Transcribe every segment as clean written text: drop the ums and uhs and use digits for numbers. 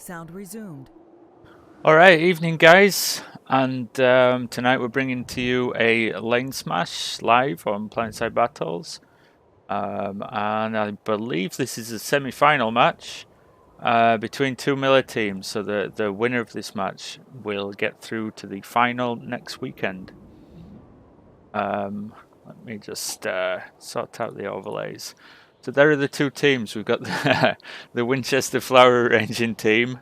Sound resumed. All right, evening guys, and tonight we're bringing to you a Lanesmash live on Planetside Battles, and I believe this is a semi-final match between two Miller teams. So the winner of this match will get through to the final next weekend. Let me just sort out the overlays. So there are the two teams. We've got the Winchester Flower Arranging team.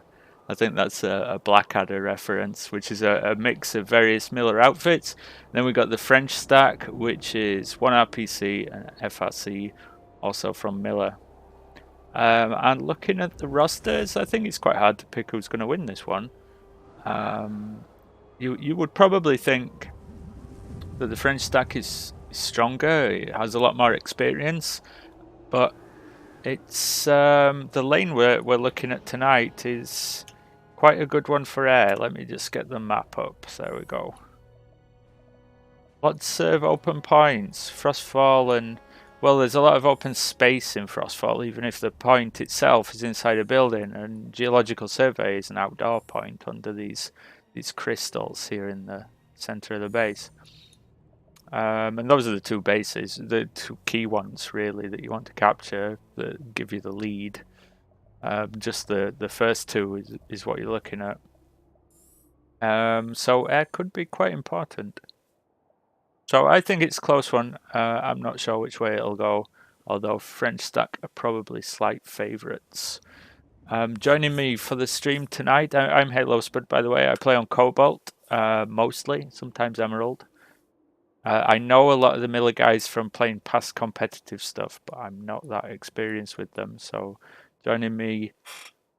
I think that's a Blackadder reference, which is a mix of various Miller outfits. Then we've got the French stack, which is one RPC and FRC, also from Miller. And looking at the rosters, I think it's quite hard to pick who's going to win this one. You would probably think that the French stack is stronger. It has a lot more experience, but it's the lane we're looking at tonight is quite a good one for air. Let me just get the map up. There we go. Lots of open points. Frostfall and, well, there's a lot of open space in Frostfall, even if the point itself is inside a building. And Geological Survey is an outdoor point under these crystals here in the center of the base. And those are the two bases, the two key ones really that you want to capture that give you the lead. Just the first two is what you're looking at. So air could be quite important. So I think it's a close one. I'm not sure which way it'll go, although French stack are probably slight favourites. Joining me for the stream tonight, I'm Halo Spud, by the way. I play on Cobalt mostly, sometimes Emerald. I know a lot of the Miller guys from playing past competitive stuff, but I'm not that experienced with them. So joining me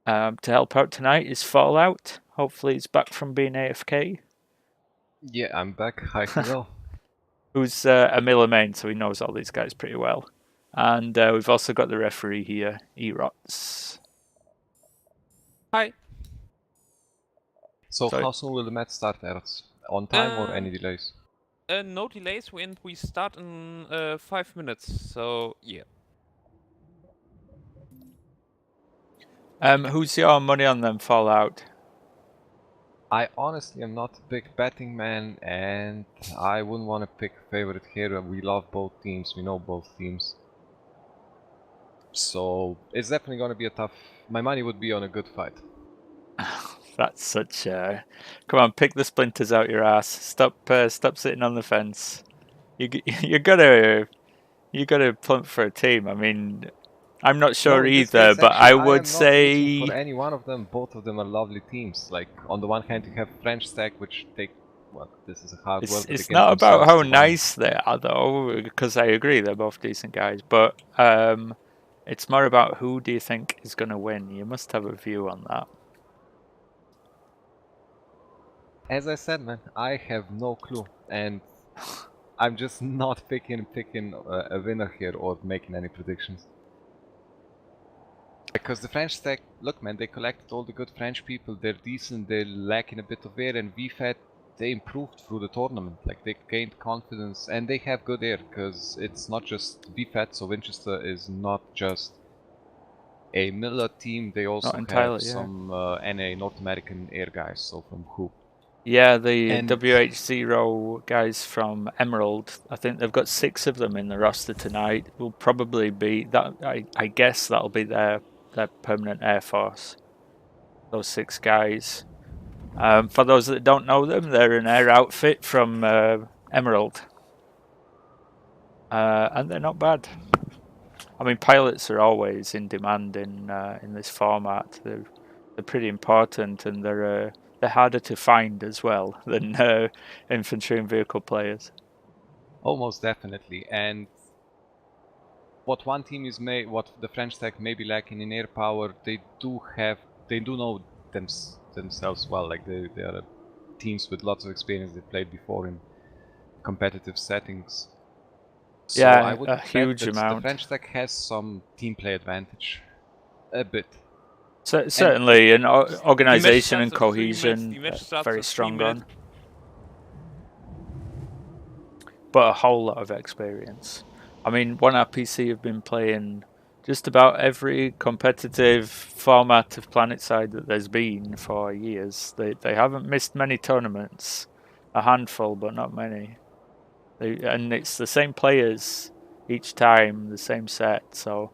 to help out tonight is Fallout. Hopefully he's back from being AFK. Yeah, I'm back. Hi, hello. Who's a Miller main, so he knows all these guys pretty well. And we've also got the referee here, Erots. Hi. So how soon will the match start, Erots? On time or any delays? No delays, and we start in 5 minutes, so yeah. Who's your money on them, Fallout? I honestly am not a big betting man, and I wouldn't want to pick a favorite here. We love both teams, we know both teams. So it's definitely going to be a tough... My money would be on a good fight. That's such a... Come on, pick the splinters out your ass. Stop sitting on the fence. You gotta plump for a team. I mean, I'm not sure either, but I would say for any one of them. Both of them are lovely teams. Like on the one hand, you have French stack, which take... Well, this is a hard word. It's not about how nice they are, though, because I agree they're both decent guys. But it's more about who do you think is going to win. You must have a view on that. As I said, man, I have no clue, and I'm just not picking a winner here or making any predictions. Because the French stack, look man, they collected all the good French people, they're decent, they're lacking a bit of air, and WFAT, they improved through the tournament, like they gained confidence, and they have good air, because it's not just WFAT, so Winchester is not just a Miller team, they also have some NA North American air guys, so from Hoop. Yeah, the WH0 guys from Emerald, I think they've got 6 of them in the roster tonight. Will probably be that. I guess that'll be their permanent air force. Those 6 guys. For those that don't know them, they're an air outfit from Emerald, and they're not bad. I mean, pilots are always in demand in this format. They're pretty important, and they're harder to find as well than infantry and vehicle players. Almost definitely, and what one team is what the French stack may be lacking in air power, they do know themselves well. Like they are teams with lots of experience. They played before in competitive settings. So yeah, I would a huge amount. The French stack has some team play advantage, a bit. So, certainly, and organization and cohesion, very strong on. But a whole lot of experience. I mean, one RPC have been playing just about every competitive format of PlanetSide that there's been for years. They haven't missed many tournaments, a handful, but not many. And it's the same players each time, the same set, so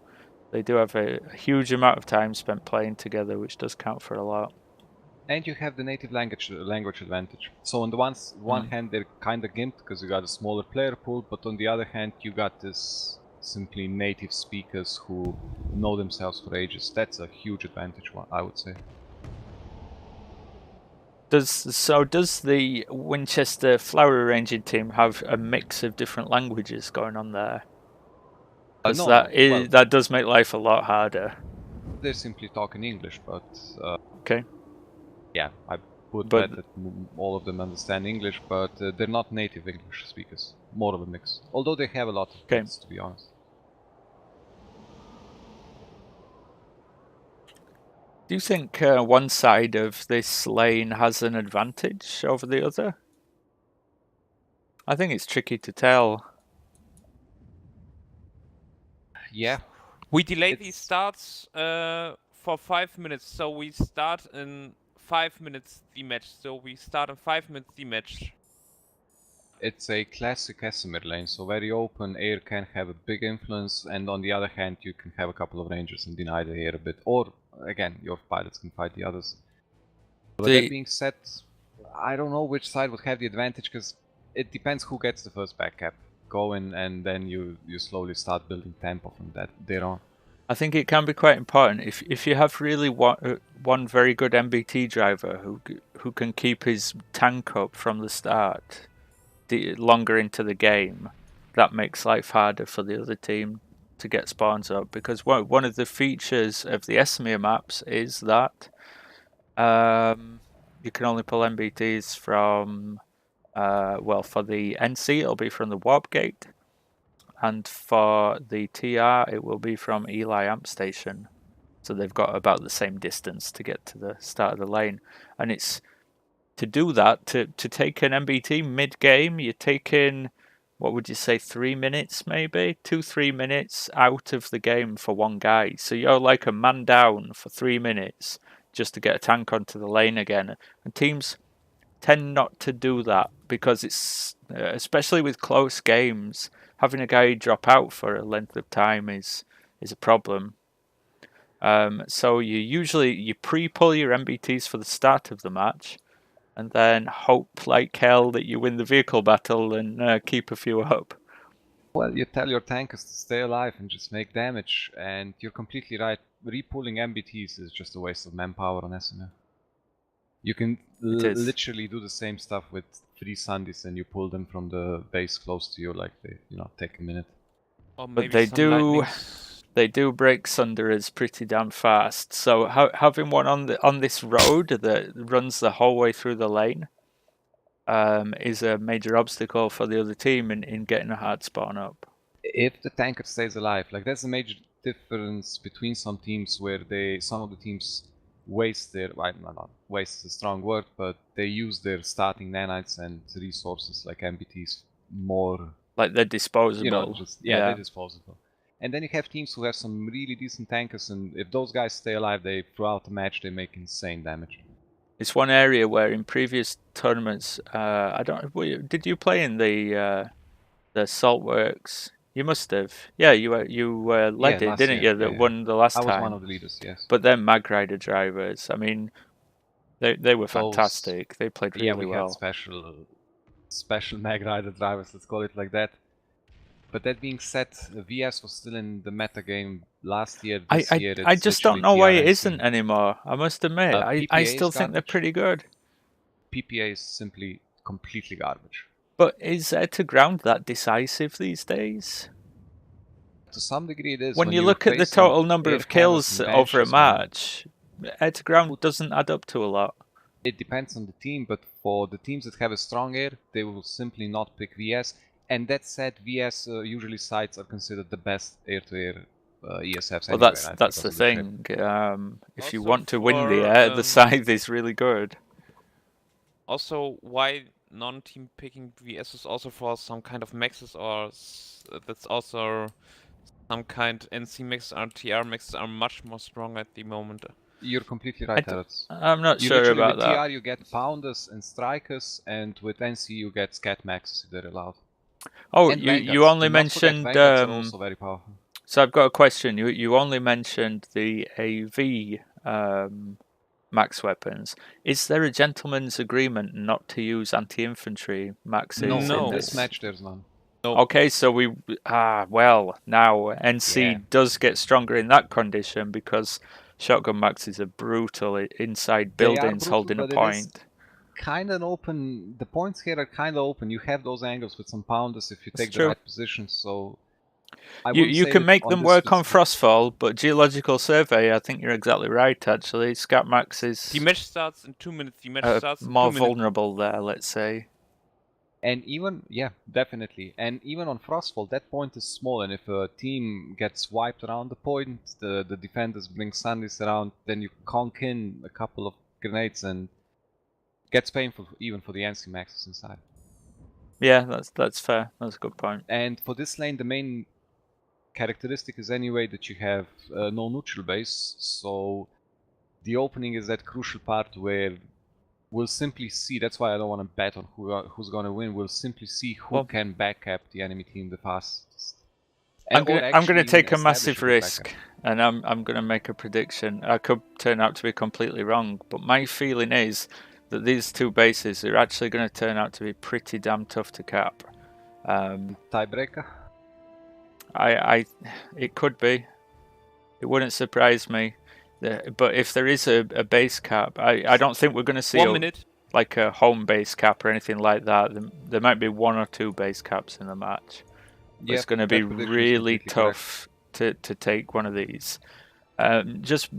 they do have a huge amount of time spent playing together, which does count for a lot. And you have the native language advantage. So on the one hand, they're kind of gimped because you got a smaller player pool, but on the other hand, you got this simply native speakers who know themselves for ages. That's a huge advantage, I would say. Does the Winchester flower arranging team have a mix of different languages going on there? Because No, that does make life a lot harder. They're simply talking English, but okay. Yeah, I would bet that all of them understand English, but they're not native English speakers. More of a mix. Although they have a lot of kids, to be honest. Do you think one side of this lane has an advantage over the other? I think it's tricky to tell. Yeah. We delay these starts for 5 minutes, so we start in 5 minutes the match. So we start in 5 minutes the match. It's a classic Casimir lane, so very open, air can have a big influence, and on the other hand you can have a couple of rangers and deny the air a bit, or again, your pilots can fight the others. But that being said, I don't know which side would have the advantage, because it depends who gets the first back cap going, and then you slowly start building tempo from that there on. I think it can be quite important if you have really one very good MBT driver who can keep his tank up from the start, longer into the game, that makes life harder for the other team to get spawns up, because one of the features of the Esmir maps is that you can only pull MBTs from well, for the NC it'll be from the warp gate, and for the TR it will be from Eli Amp Station, so they've got about the same distance to get to the start of the lane. And it's to do that, to take an MBT mid-game, you're taking, what would you say, 3 minutes maybe? 2-3 minutes out of the game for one guy. So you're like a man down for 3 minutes just to get a tank onto the lane again. And teams tend not to do that because it's, especially with close games, having a guy drop out for a length of time is a problem. So you pre-pull your MBTs for the start of the match, and then hope like hell that you win the vehicle battle and keep a few up. Well, you tell your tankers to stay alive and just make damage, and you're completely right. Repulling MBTs is just a waste of manpower on SNF. You can literally do the same stuff with 3 Sundays and you pull them from the base close to you, like they, take a minute. Or maybe but they do break Sunderers pretty damn fast. So having one on this road that runs the whole way through the lane is a major obstacle for the other team in getting a hard spawn up. If the tanker stays alive, like that's a major difference between some teams where some of the teams waste their, not waste is a strong word, but they use their starting nanites and resources like MBTs more. Like they're disposable. They're disposable. And then you have teams who have some really decent tankers, and if those guys stay alive, throughout the match they make insane damage. It's one area where in previous tournaments, did you play in the Saltworks? You must have. Yeah, you led it, didn't you? That won the last time. I was one of the leaders, yes. But then Mag Rider drivers, I mean, they were fantastic. They played really well. Had special Mag Rider drivers, let's call it like that. But that being said, VS was still in the meta game last year. This year, I just don't know why it isn't anymore. I must admit, I still think they're pretty good. PPA is simply completely garbage. But is air to ground that decisive these days? To some degree it is. When you look at the total number of kills over a match, air to ground doesn't add up to a lot. It depends on the team, but for the teams that have a strong air, they will simply not pick VS. And that said, VS usually sites are considered the best air-to-air ESFs. Well, that's the thing. If you want to win the air, the scythe is really good. Also, why non-team picking VS is also for some kind of maxes, or that's also some kind. NC mixes and TR mixes are much more strong at the moment. You're completely right, Harrods. I'm not You sure literally, about with that. TR you get Pounders and Strikers, and with NC you get Scat Maxes if they're allowed. Oh, And you Vanguards. only Do not forget, mentioned. Vanguards are also very powerful. So I've got a question. You only mentioned the AV max weapons. Is there a gentleman's agreement not to use anti-infantry maxes? No, in in this this match there's none. No. Okay, so well now NC does get stronger in that condition because shotgun maxes are brutal inside buildings holding a point. Kind of open. The points here are kind of open. You have those angles with some Pounders if you take true. the right position. So you can make them work on Frostfall, but Geological Survey, I think you're exactly right. Actually, Scat maxes. The match starts in 2 minutes. The match starts in 2 more minutes. vulnerable there, let's say. And even, yeah, definitely. And even on Frostfall, that point is small. And if a team gets wiped around the point, the defenders bring Sandys around, then you conk in a couple of grenades and gets painful even for the NC maxes inside. Yeah, that's fair. That's a good point. And for this lane, the main characteristic is anyway that you have no neutral base. So the opening is that crucial part where we'll simply see, that's why I don't want to bet on who's going to win. We'll simply see who can backcap the enemy team the fastest. I'm going to take a massive risk, and I'm going to make a prediction. I could turn out to be completely wrong, but my feeling is that these two bases are actually going to turn out to be pretty damn tough to cap. Tiebreaker? It could be. It wouldn't surprise me. But if there is a base cap, I don't think we're going to see 1 minute. Like a home base cap or anything like that. There might be 1 or 2 base caps in the match. Yep, it's going to be really tough to take one of these. Just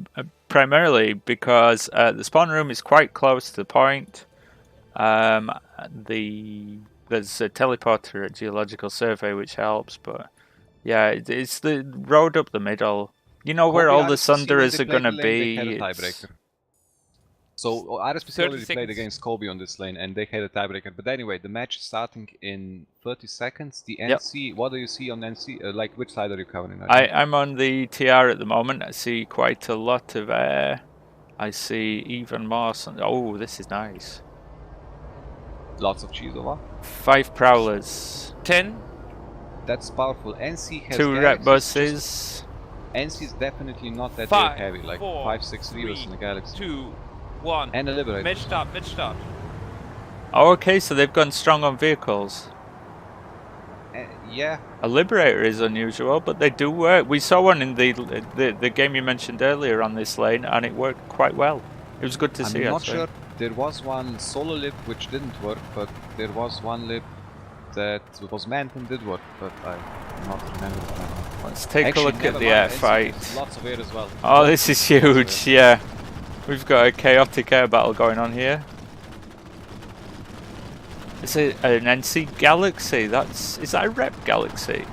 primarily because the spawn room is quite close to the point. There's a teleporter at Geological Survey which helps, but yeah, it's the road up the middle. You know where all the Sunderers are going to be. So RSPC already played against Kobe on this lane and they had a tiebreaker. But anyway, the match is starting in 30 seconds. The NC, what do you see on NC? Like, which side are you covering? I'm on the TR at the moment. I see quite a lot of air. I see even more. Oh, this is nice. Lots of cheese over. 5 prowlers. 10. That's powerful. NC has 2 red buses. NC is definitely not that heavy, like 5-6 Reavers in the Galaxy. 2, 1. And a Liberator. Match start. Oh, okay, so they've gone strong on vehicles. Yeah. A Liberator is unusual, but they do work. We saw one in the game you mentioned earlier on this lane, and it worked quite well. It was good to see. I'm not sure. There was one solo lib which didn't work, but there was one lib that was manned and did work, but I'm not remembering that. Let's take a look at the air fight. Lots of air as well. Oh, this is huge, yeah. We've got a chaotic air battle going on here. Is it an NC Galaxy? Is that a Rep Galaxy?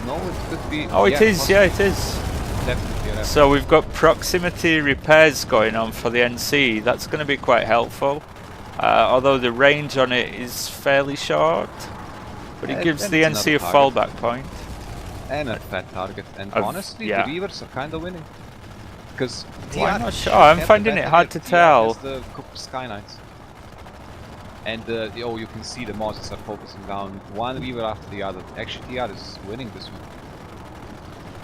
No, it could be. Oh, it is, yeah, it is. Definitely a Rep. So we've got proximity repairs going on for the NC. That's going to be quite helpful. Although the range on it is fairly short. But it gives the NC a fallback point. And a fat target. And honestly, the Reavers are kind of winning. Because I'm not sure. I'm finding it hard to tell. The Sky Knights. And you can see the Moses are focusing down one Reaver after the other. Actually, TR is winning this one.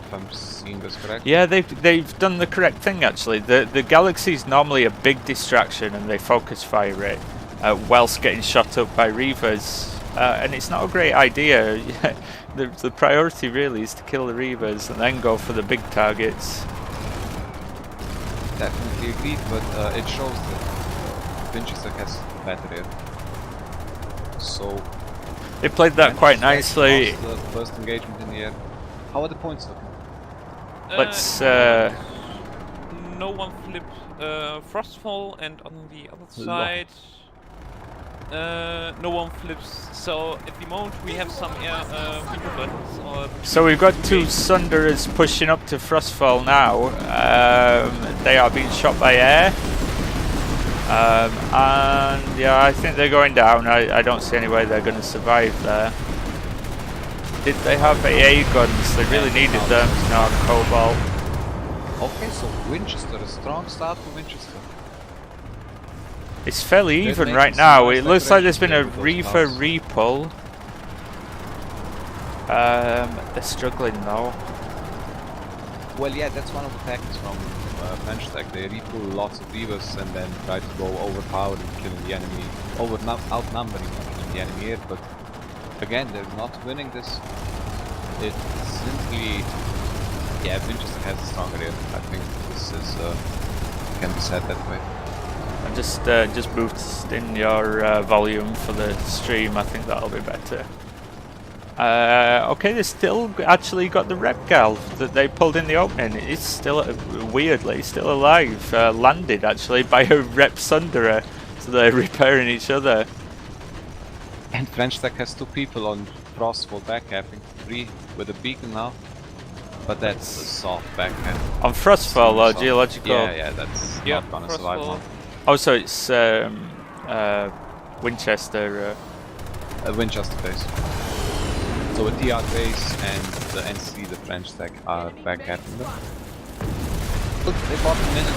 If I'm seeing this correctly. Yeah, they've done the correct thing actually. The Galaxy is normally a big distraction and they focus fire it whilst getting shot up by Reavers. And it's not a great idea. The priority really is to kill the Reavers and then go for the big targets. Definitely agreed, but it shows that Winchester has better air. So they played that quite nicely. The first engagement in the air. How are the points looking? Let's. No one flipped Frostfall, and on the other side. No one flips, so at the moment we have some air buttons. So we've got 2 Sunderers pushing up to Frostfall now. They are being shot by air. And yeah, I think they're going down. I don't see any way they're going to survive there. did they have AA guns? They really needed them. No, Cobalt. Okay, so Winchester, a strong start for Winchester. It's fairly They're even making right some now. nice It looks like there's been a decorations Reaver with those repull. They're struggling though. Well, yeah, that's one of the tactics from French Tech. They repull lots of Reavers and then try to go overpowered and killing the enemy, outnumbering and killing the enemy here. But again, they're not winning this. It's simply, yeah, Winchester has a stronger air. I think this is can be said that way. I just boosting your volume for the stream. I think that'll be better. Okay, they still actually got the rep gal that they pulled in the opening. It's still weirdly still alive. Landed actually by a rep Sunderer, so they're repairing each other. And French Tech has 2 people on Frostfall backcapping, 3 with a beacon now. But that's a soft backhand. On Frostfall or geological? Yeah, that's not gonna survive long. Oh, so it's Winchester. Winchester base. So a TR base and the NC, the French Tech, are backcapping them. Look, they bought a minute.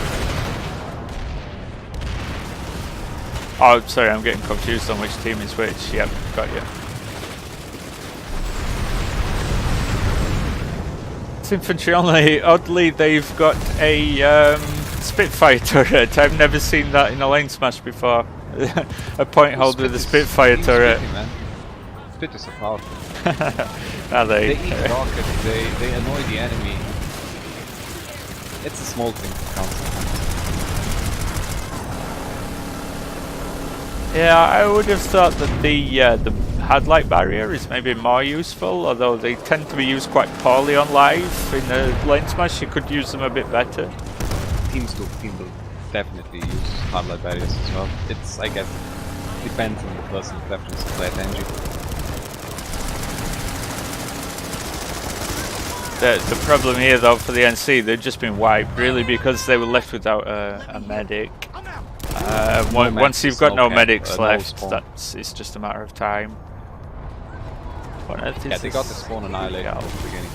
Oh, sorry, I'm getting confused on which team is which. Yep, got you. It's infantry only. Oddly, they've got a Spitfire turret. I've never seen that in a Lanesmash before. A point hold with a Spitfire turret. Spit is so powerful. Are they? They eat rockets, they annoy the enemy. It's a small thing that counts. Yeah, I would have thought that the headlight barrier is maybe more useful, although they tend to be used quite poorly on live. In a Lanesmash, you could use them a bit better. Teams will definitely use headlight barriers as well. It's, I guess, depends on the personal preference of that engine. The problem here, though, for the NC, they've just been wiped, really, because they were left without a medic. Once you've got no medics left, it's just a matter of time. Yeah, they got the spawn annihilated at the beginning.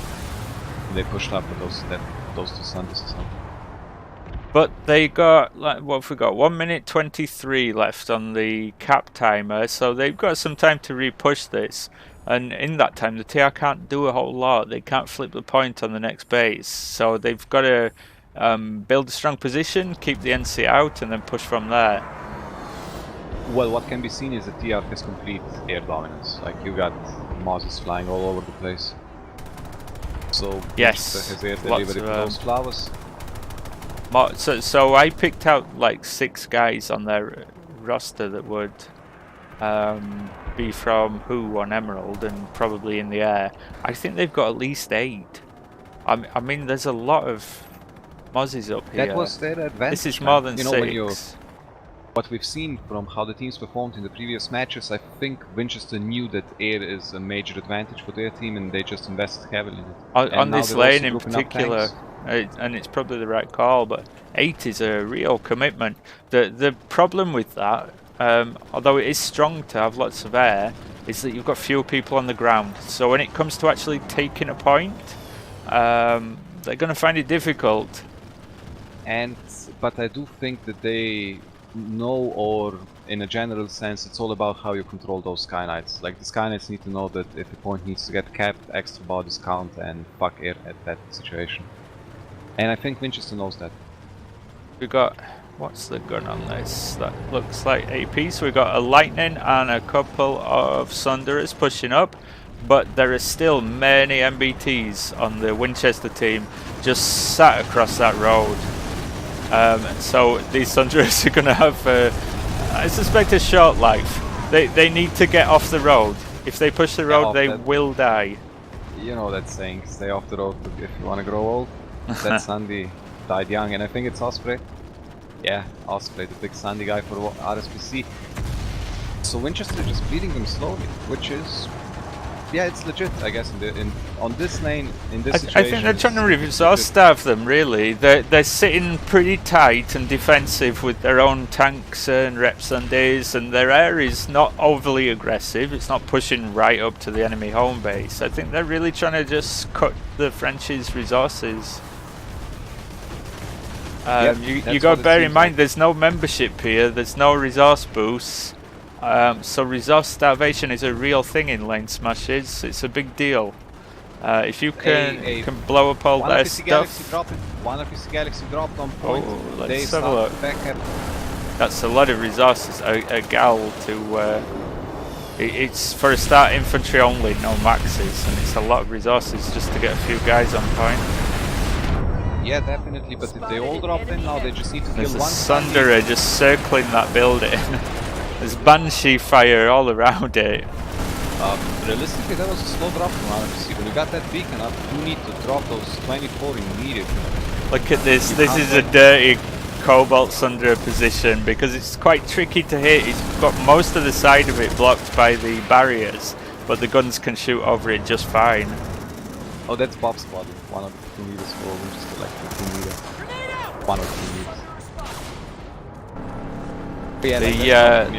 And they pushed up with those 2 Sundays or something. But they got, like, what have we got? 1 minute 23 left on the cap timer, so they've got some time to re-push this. And in that time, the TR can't do a whole lot. They can't flip the point on the next base. So they've got to build a strong position, keep the NC out, and then push from there. Well, what can be seen is that TR has complete air dominance. Like, you got Moses flying all over the place. So, yes, has air delivery for those flowers. So I picked out like 6 guys on their roster that would be from Who on Emerald and probably in the air. I think they've got at least 8. I mean, there's a lot of Mozzies up here. That was their advantage. This is more than 6. When what we've seen from how the teams performed in the previous matches, I think Winchester knew that air is a major advantage for their team, and they just invested heavily in it. On this lane in particular, and it's probably the right call, but 8 is a real commitment. The problem with that, although it is strong to have lots of air, is that you've got fewer people on the ground. So when it comes to actually taking a point, they're going to find it difficult. But I do think that they know, or in a general sense, it's all about how you control those Sky Knights. Like, the Sky Knights need to know that if a point needs to get capped, extra bodies count, and fuck air at that situation. And I think Winchester knows that. We got, what's the gun on this? That looks like AP. So we got a Lightning and a couple of Sunderers pushing up, but there are still many MBTs on the Winchester team just sat across that road. So these Sunderers are going to have, I suspect, a short life. They need to get off the road. If they push the road, they will die. You know that saying, stay off the road if you want to grow old. That Sandy died young, and I think it's Osprey. Yeah, Osprey, the big Sandy guy for RSPC. So Winchester just bleeding them slowly, which is Yeah, it's legit, I guess. On this lane, in this I situation, think they're trying to it's resource legit. starve them. Really, they're sitting pretty tight and defensive with their own tanks and reps and days, and their air is not overly aggressive. It's not pushing right up to the enemy home base. I think they're really trying to just cut the French's resources. You got to bear in mind, there's no membership here. There's no resource boosts. So resource starvation is a real thing in Lanesmash. It's a big deal. If you can blow up all their stuff. One RSPC Galaxy dropped on point. Oh, let's they have a start look. to back up. That's a lot of resources. A gal to. It's for a start infantry only, no maxes, and it's a lot of resources just to get a few guys on point. Yeah, definitely. But if they all drop in now, they just need to kill There's a one. Sunderer just circling that building. There's Banshee fire all around it. Realistically, that was a slow drop from RSPC. When you got that beacon up, you need to drop those 24 immediately. Look at this. This is a dirty Cobalt Sunderer position because it's quite tricky to hit. It's got most of the side of it blocked by the barriers, but the guns can shoot over it just fine. Oh, that's Bob's squad. One of the 2 meters forward, just like 15 meters. 1 or 2 meters.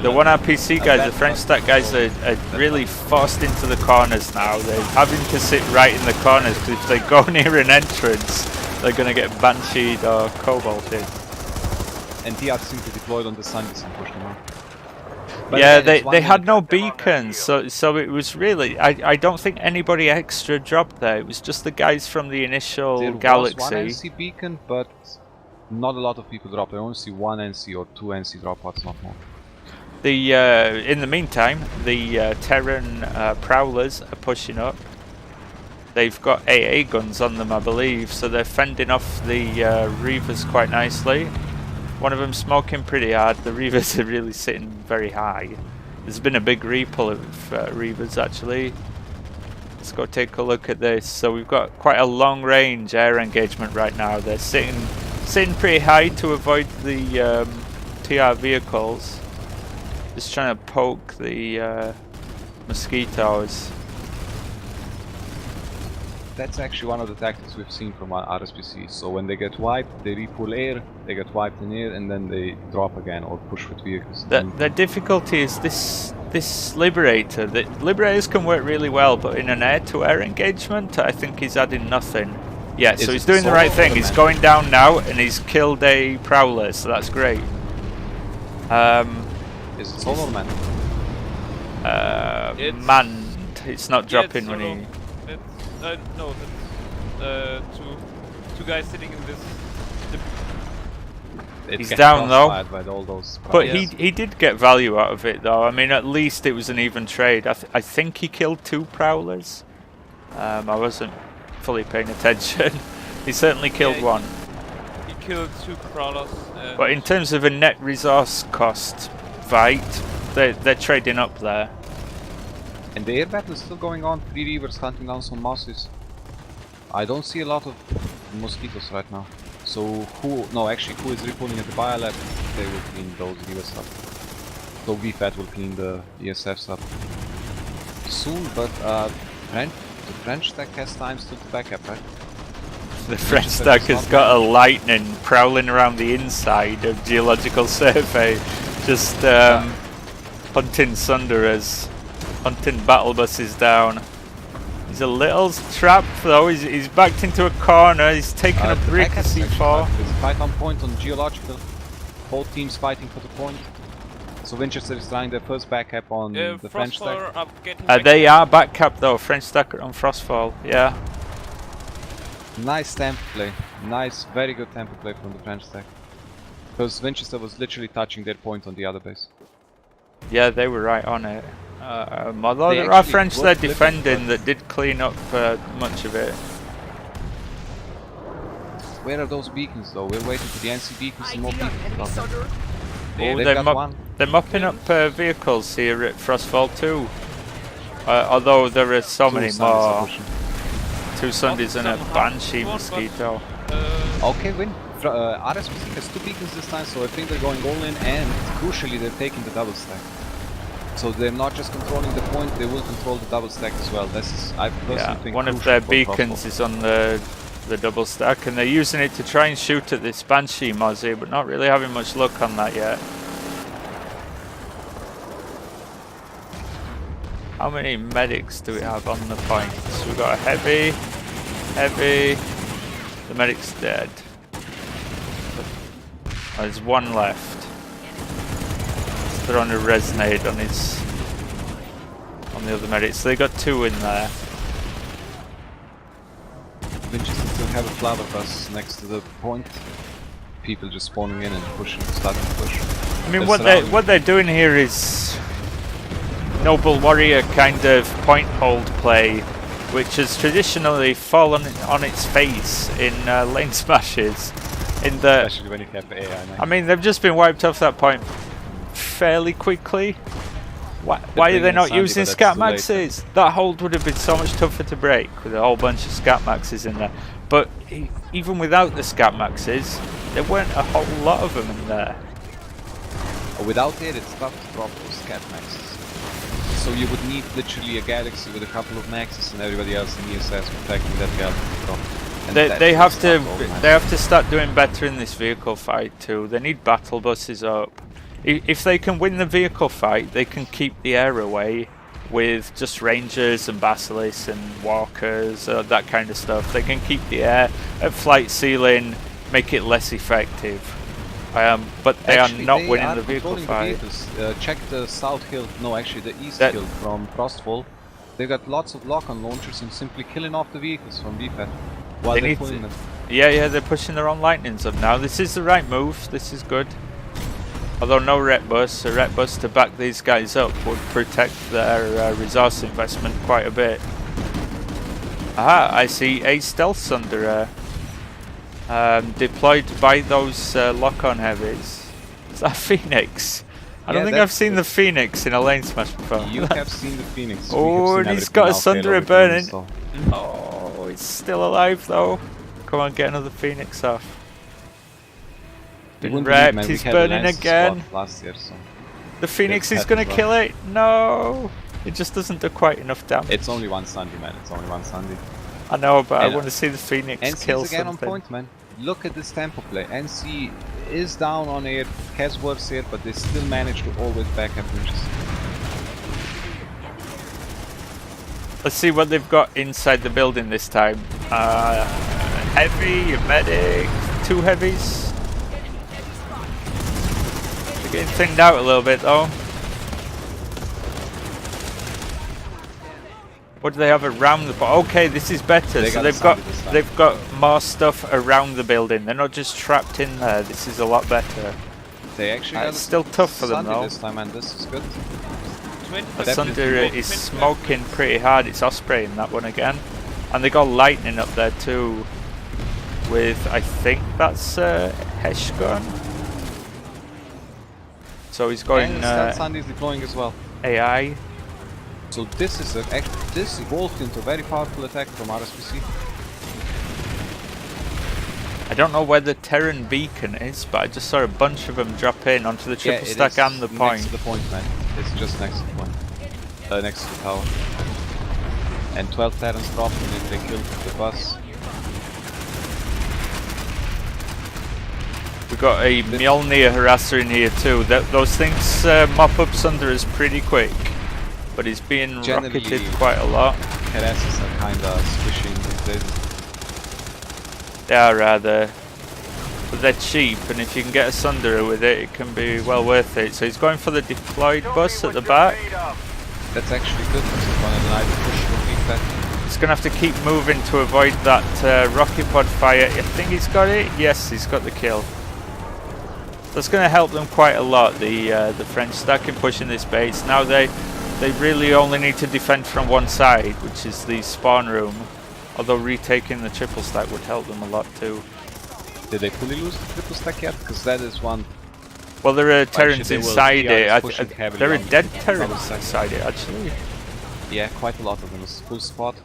The one RPC guys, the French stack guys, are really forced into the corners now. They're having to sit right in the corners because if they go near an entrance, they're going to get bansheed or cobalted. And TR simply deployed on the Sundays and pushed them out. But yeah, they had no beacons, so it was really, I don't think anybody extra dropped there. It was just the guys from the initial there Galaxy. Was one NC beacon, but not a lot of people dropped. I only see 1 NC or 2 NC dropouts, not more. In the meantime, the Terran Prowlers are pushing up. They've got AA guns on them, I believe, so they're fending off the Reavers quite nicely. One of them smoking pretty hard. The Reavers are really sitting very high. There's been a big repull of Reavers actually. Let's go take a look at this. So we've got quite a long range air engagement right now. They're sitting pretty high to avoid the TR vehicles. Just trying to poke the mosquitoes. That's actually one of the tactics we've seen from our RSPC. So when they get wiped, they repull air, they get wiped in air, and then they drop again or push with vehicles. The difficulty is this Liberator. The Liberators can work really well, but in an air-to-air engagement, I think he's adding nothing. Yeah, so he's doing the right thing. He's going down now, and he's killed a Prowler, so that's great. Is it solo or man? Manned. It's not dropping when he... No, that's two guys sitting in this. He's down though. By all those but he did get value out of it though. I mean, at least it was an even trade. I think he killed 2 Prowlers. I wasn't fully paying attention. He certainly killed 1. He killed 2 Prowlers. But in terms of a net resource cost fight, they're trading up there. And the air battle is still going on. 3 Reavers hunting down some mosses. I don't see a lot of mosquitoes right now. So who is repulling at the biolab? They will clean those Reavers up. So WFAT will clean the ESFs up soon, but the French stack has time still to back up, right? The French stack has got a lightning prowling around the inside of geological survey, just hunting Sunderers. Hunting battle buses down. He's a little trapped though. He's backed into a corner. He's taken a brick C4. There's a fight on point on geological. Both teams fighting for the point. So Winchester is trying their first backup on the French stack. They are backcapped though. French stack on Frostfall. Yeah. Nice tempo play. Nice, very good tempo play from the French stack. Because Winchester was literally touching their point on the other base. Yeah, they were right on it. Although there are French there defending that did clean up much of it. Where are those beacons though? We're waiting for the NC beacons and more beacons. Oh, they're mopping up vehicles here at Frostfall 2. Although there are so many more. 2 Sundays and a Banshee mosquito. Okay, RSPC has 2 beacons this time, so I think they're going all in, and crucially they're taking the double stack. So they're not just controlling the point, they will control the double stack as well. This is, I personally think, one of crucial their for beacons Crossbow. is on the double stack, and they're using it to try and shoot at this Banshee Mozzie, but not really having much luck on that yet. How many medics do we have on the point? So we've got a heavy, the medic's dead. Oh, there's one left. He's throwing a resonate on the other medics. So they got 2 in there. Winchester still have a flower bus next to the point. People just spawning in and pushing, starting to push. I mean, what they're doing here is Noble Warrior kind of point hold play, which has traditionally fallen on its face in lane smashes. Especially when you have AI. I mean, they've just been wiped off that point fairly quickly. Why are they not using scat maxes? That hold would have been so much tougher to break with a whole bunch of scat maxes in there. But even without the scat maxes, there weren't a whole lot of them in there. Without it, it's tough to drop those scat maxes. So you would need literally a galaxy with a couple of maxes and everybody else in ESS protecting that galaxy drop. They have to start doing better in this vehicle fight too. They need battle buses up. If they can win the vehicle fight, they can keep the air away with just rangers and basilisks and walkers, that kind of stuff. They can keep the air at flight ceiling, make it less effective. But they are not winning the vehicle fight. Check the south hill, no, actually the east hill from Frostfall. They got lots of lock-on launchers and simply killing off the vehicles from WFAT while they're pulling them. Yeah, they're pushing their own lightnings up now. This is the right move. This is good. Although no ret bus, a ret bus to back these guys up would protect their resource investment quite a bit. Aha, I see a stealth Sunderer deployed by those lock-on heavies. Is that Phoenix? I don't think I've seen the Phoenix in a lane smash before. You have seen the Phoenix. Oh, and he's got a Sunderer burning. Oh, he's still alive though. Come on, get another Phoenix off. Been wrecked, he's burning again. Last year, so the Phoenix is gonna kill it. No, it just doesn't do quite enough damage. It's only one Sunday, man. It's only one Sunday. I know, but I want to see the Phoenix kill NC's again something. on point, man. Look at this tempo play. NC is down on air, has worse air, but they still manage to always back up winches. Let's see what they've got inside the building this time. Heavy, a medic, 2 heavies. They're getting thinned out a little bit though. What do they have around the? Okay, this is better. So they've got more stuff around the building. They're not just trapped in there. This is a lot better. They actually it's still tough for them though. This time, and this is good. The Thunder is smoking pretty hard. It's Osprey in that one again, and they got lightning up there too. With I think that's Hesh gun. So he's going. And Sandy's deploying as well. AI. So this is this evolved into a very powerful attack from RSPC. I don't know where the Terran beacon is, but I just saw a bunch of them drop in onto the triple stack and the point. Next to the point, man. It's just next to the point. Next to the tower. And 12 Terrans dropped and they killed the bus. We've got a Mjolnir harasser in here too. Those things mop up Sunderers pretty quick. But he's being rocketed quite a lot. Harasses are kinda squishing these days. They are rather, but they're cheap, and if you can get a Sunderer with it, it can be well worth it. So he's going for the deployed bus at the back. That's actually good because it's going to allow the push to beat that. He's going to have to keep moving to avoid that rocket pod fire. I think he's got it. Yes, he's got the kill. That's going to help them quite a lot. The French stack in pushing this base. Now they really only need to defend from one side, which is the spawn room. Although retaking the triple stack would help them a lot too. Did they fully lose the triple stack yet? Because that is one. Well, there are Terrans inside it. There are dead Terrans inside it, actually. Yeah, quite a lot of them. It's full spot.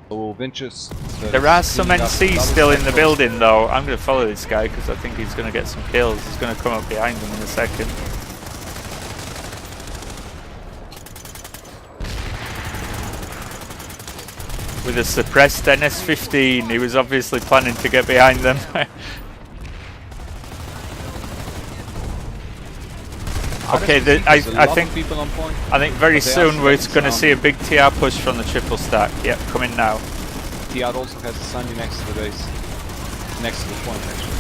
So Vinches. There are some NCs still in the building though. I'm going to follow this guy because I think he's going to get some kills. He's going to come up behind them in a second. with a suppressed NS-15. He was obviously planning to get behind them. Okay, I think people on point, I think very soon we're going to see a big TR push from the triple stack. Yep, coming now. TR also has a Sandy next to the base, next to the point actually.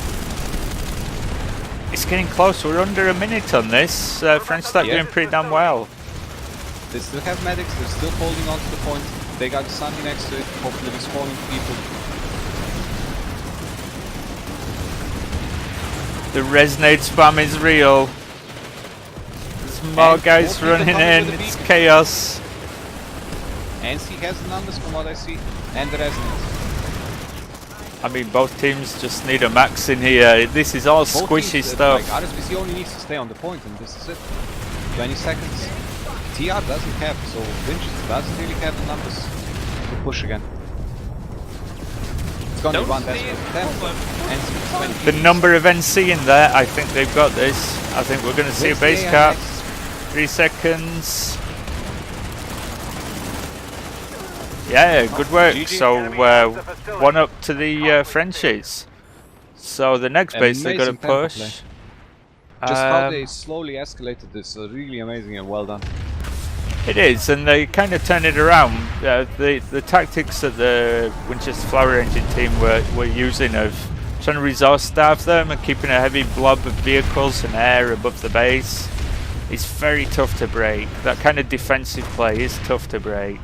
It's getting close. We're under a minute on this. French stack doing pretty damn well. They still have medics. They're still holding on to the point. They got a Sandy next to it. Hopefully respawning people. The resonate spam is real. More guys running in, it's chaos. NC has the numbers from what I see, and the resonance. I mean, both teams just need a max in here. This is all both squishy teams, stuff. Like, RSPC only needs to stay on the point, and this is it. 20 seconds. TR doesn't have, so Winchester doesn't really have the numbers to push again. It's gonna be one the number of NC in there, I think they've got this. I think we're going to see a base cap. 3 seconds. Yeah, good work. So 1 up to the Frenchies. So the next base they're going to push. Just how they slowly escalated this, really amazing and well done. It is, and they kind of turned it around. The tactics that the Winchester Flower Engine team were using of trying to resource starve them and keeping a heavy blob of vehicles and air above the base is very tough to break. That kind of defensive play is tough to break.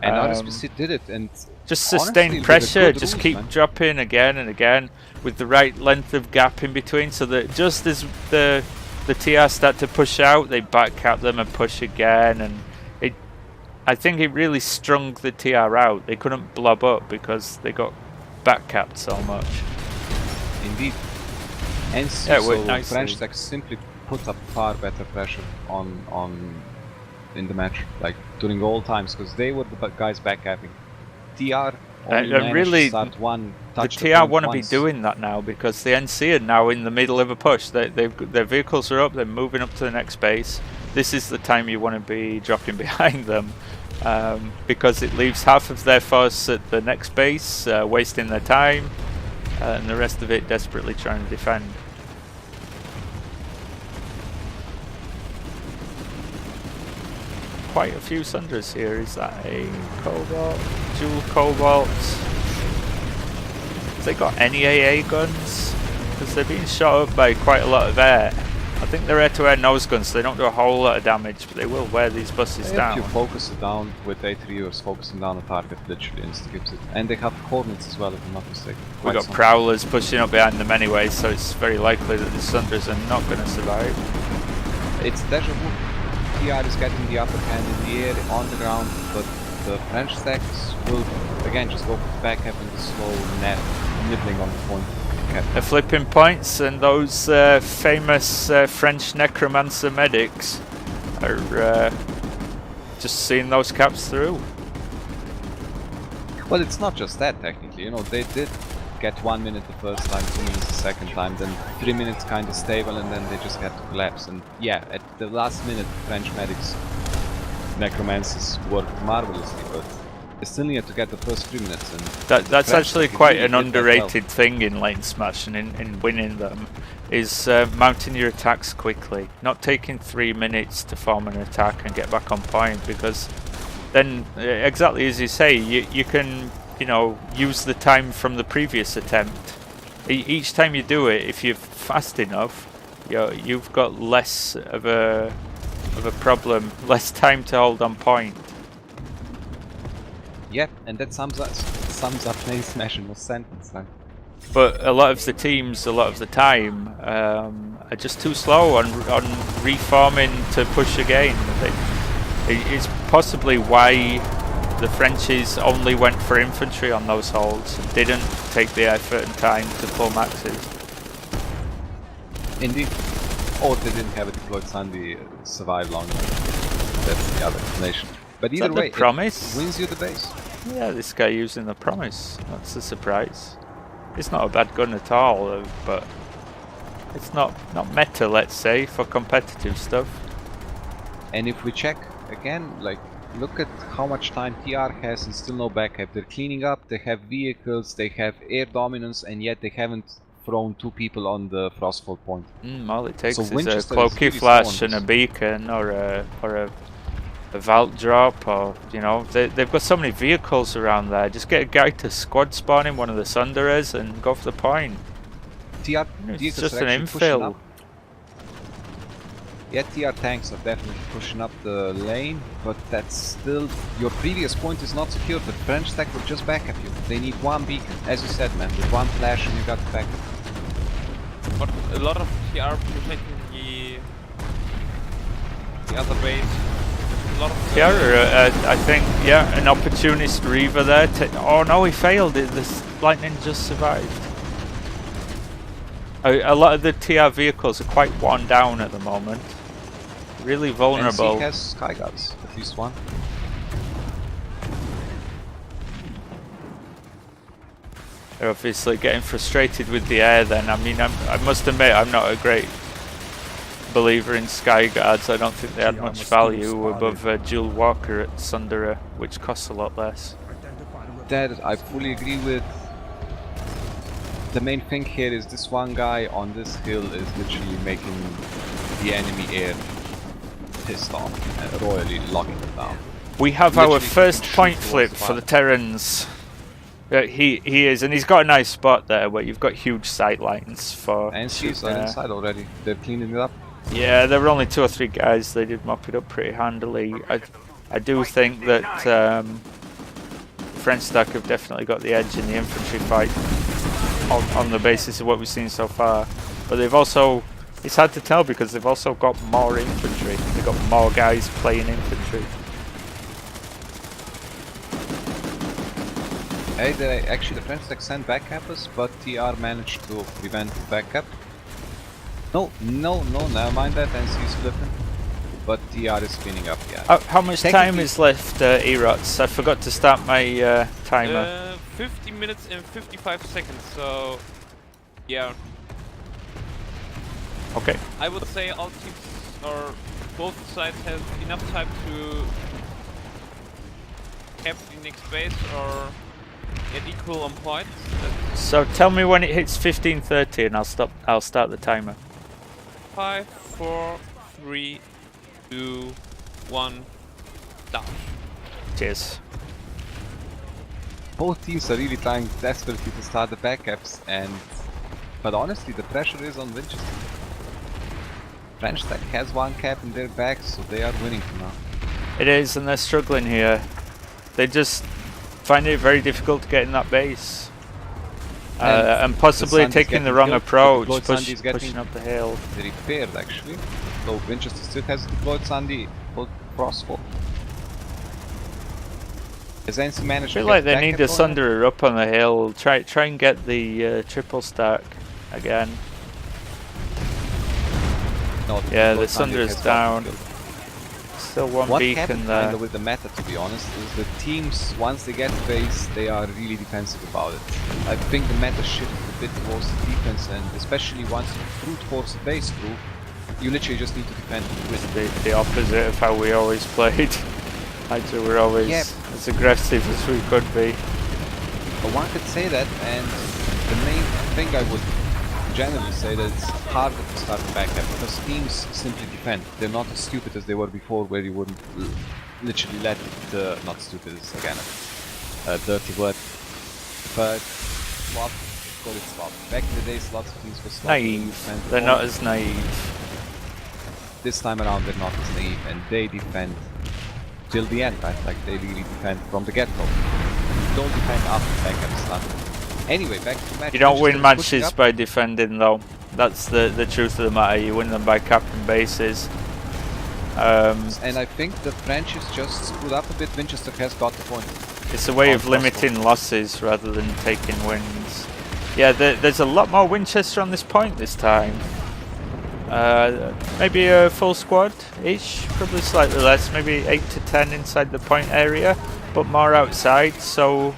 And RSPC did it, and just sustain pressure, just keep dropping again and again with the right length of gap in between, so that just as the TR start to push out, they back cap them and push again, and I think it really strung the TR out. They couldn't blob up because they got back capped so much. Indeed. And so French Tech simply put up far better pressure on in the match, like during all times, because they were the guys backcapping. TR only really to start one touch. The TR want to be doing that now because the NC are now in the middle of a push. Their vehicles are up. They're moving up to the next base. This is the time you want to be dropping behind them, because it leaves half of their force at the next base, wasting their time, and the rest of it desperately trying to defend. Quite a few Sundras here. Is that a Cobalt? Dual Cobalt? Have they got any AA guns? Because they're being shot up by quite a lot of air. I think they're air-to-air nose guns, so they don't do a whole lot of damage, but they will wear these buses down. If you focus it down with A3Us, focusing down the target literally insta-gives it. And they have coordinates as well, if I'm not mistaken. We've got Prowlers pushing up behind them anyway, so it's very likely that the Sundras are not going to survive. It's deja vu. TR is getting the upper hand in the air, on the ground, but the French stacks will again just go back, having the slow nibbling on the point. The flipping points, and those famous French necromancer medics are just seeing those caps through. Well, it's not just that technically, you know, they did get 1 minute the first time, 2 minutes the second time, then 3 minutes kind of stable, and then they just had to collapse. And yeah, at the last minute, French medics, necromancers worked marvelously, but they still needed to get the first 3 minutes. And that's actually quite an underrated thing in Lanesmash and in winning them, is mounting your attacks quickly, not taking 3 minutes to form an attack and get back on point, because then, exactly as you say, you can, you know, use the time from the previous attempt. Each time you do it, if you're fast enough, you've got less of a problem, less time to hold on point. Yep, and that sums up Lanesmash in a sentence then. But a lot of the teams, a lot of the time, are just too slow on reforming to push again. It's possibly why the Frenchies only went for infantry on those holds, didn't take the effort and time to pull maxes. Indeed. Or they didn't have a deployed Sandy survive long enough. That's the other explanation. But either way, Promise? It wins you the base. Yeah, this guy using the Promise. That's a surprise. It's not a bad gun at all, but it's not meta, let's say, for competitive stuff. And if we check again, like look at how much time TR has and still no backup. They're cleaning up, they have vehicles, they have air dominance, and yet they haven't thrown 2 people on the Frostfall point. All it takes So is a Winchester is cloaky really slow on flash and a this. beacon, or a vault drop, or you know, they've got so many vehicles around there. Just get a guy to squad spawn in one of the Sunderers and go for the point. TR It's vehicles just are an actually pushing infill. up. Yeah, TR tanks are definitely pushing up the lane, but that's still... Your previous point is not secure. The French stack will just back up you. They need 1 beacon. As you said, man, with 1 flash and you got the backup. But a lot of TR protecting the other base. A lot of Yeah, I think, yeah, an opportunist Reaver there. Oh no, he failed. The lightning just survived. A lot of the TR vehicles are quite worn down at the moment. Really vulnerable. NC has Sky Guards, at least 1. They're obviously getting frustrated with the air then. I mean, I must admit, I'm not a great believer in Sky Guards. I don't think they had much value above Dual Walker at Sunderer, which costs a lot less. That I fully agree with. The main thing here is this one guy on this hill is literally making the enemy air pissed off and royally locking them down. We have Literally our first shoot point towards flip the for the fire. Terrans. He is, and he's got a nice spot there where you've got huge sight lines for. NCs are inside already. They're cleaning it up. Yeah, there were only 2 or 3 guys. They did mop it up pretty handily. I do think that French stack have definitely got the edge in the infantry fight on the basis of what we've seen so far. But they've also, it's hard to tell because they've also got more infantry. They've got more guys playing infantry. Hey, actually the French stack sent backuppers, but TR managed to prevent the backup. No, never mind that, NC is flipping. But TR is spinning up, yeah. How much time is left, Erots? I forgot to start my timer. 50 minutes and 55 seconds, so yeah. Okay. I would say all teams or both sides have enough time to cap the next base or get equal on points. So tell me when it hits 15:30 and I'll start the timer. 5, 4, 3, 2, 1, start. Cheers. Both teams are really trying desperately to start the backups, but honestly the pressure is on Winchester. French stack has 1 cap in their back, so they are winning for now. It is, and they're struggling here. They just find it very difficult to get in that base. And possibly taking the wrong approach, pushing up the hill. They repaired actually, so Winchester still has deployed Sandy for Frostfall. Has NC managed I feel to like get they need backup the going? Sunderer up on the hill. Try and get the triple stack again. No, Yeah, the deployed Sandy Sunderer's has down. got killed. Still one What beacon happened there. kinda with the meta, to be honest, is the teams, once they get base, they are really defensive about it. I think the meta shifted a bit towards the defense, and especially once you brute force the base through, you literally just need to defend with The opposite of how we always played. Hydra were always as aggressive as we could be. But one could say that, and the main thing I would generally say that it's harder to start the backup because teams simply defend. They're not as stupid as they were before, where you wouldn't literally let the... not stupid is again a dirty word, but swap, call it swap. Back in the days lots of teams were swapping. Naive. They're not as naive. This time around they're not as naive, and they defend till the end, right? Like they really defend from the get-go. Don't defend after backup start. Anyway, back to the match. You don't win matches by defending though. That's the truth of the matter. You win them by capping bases. And I think the French is just screwed up a bit. Winchester has got the point. It's a way of limiting losses rather than taking wins. Yeah, there's a lot more Winchester on this point this time. Maybe a full squad-ish, probably slightly less, maybe 8 to 10 inside the point area, but more outside, so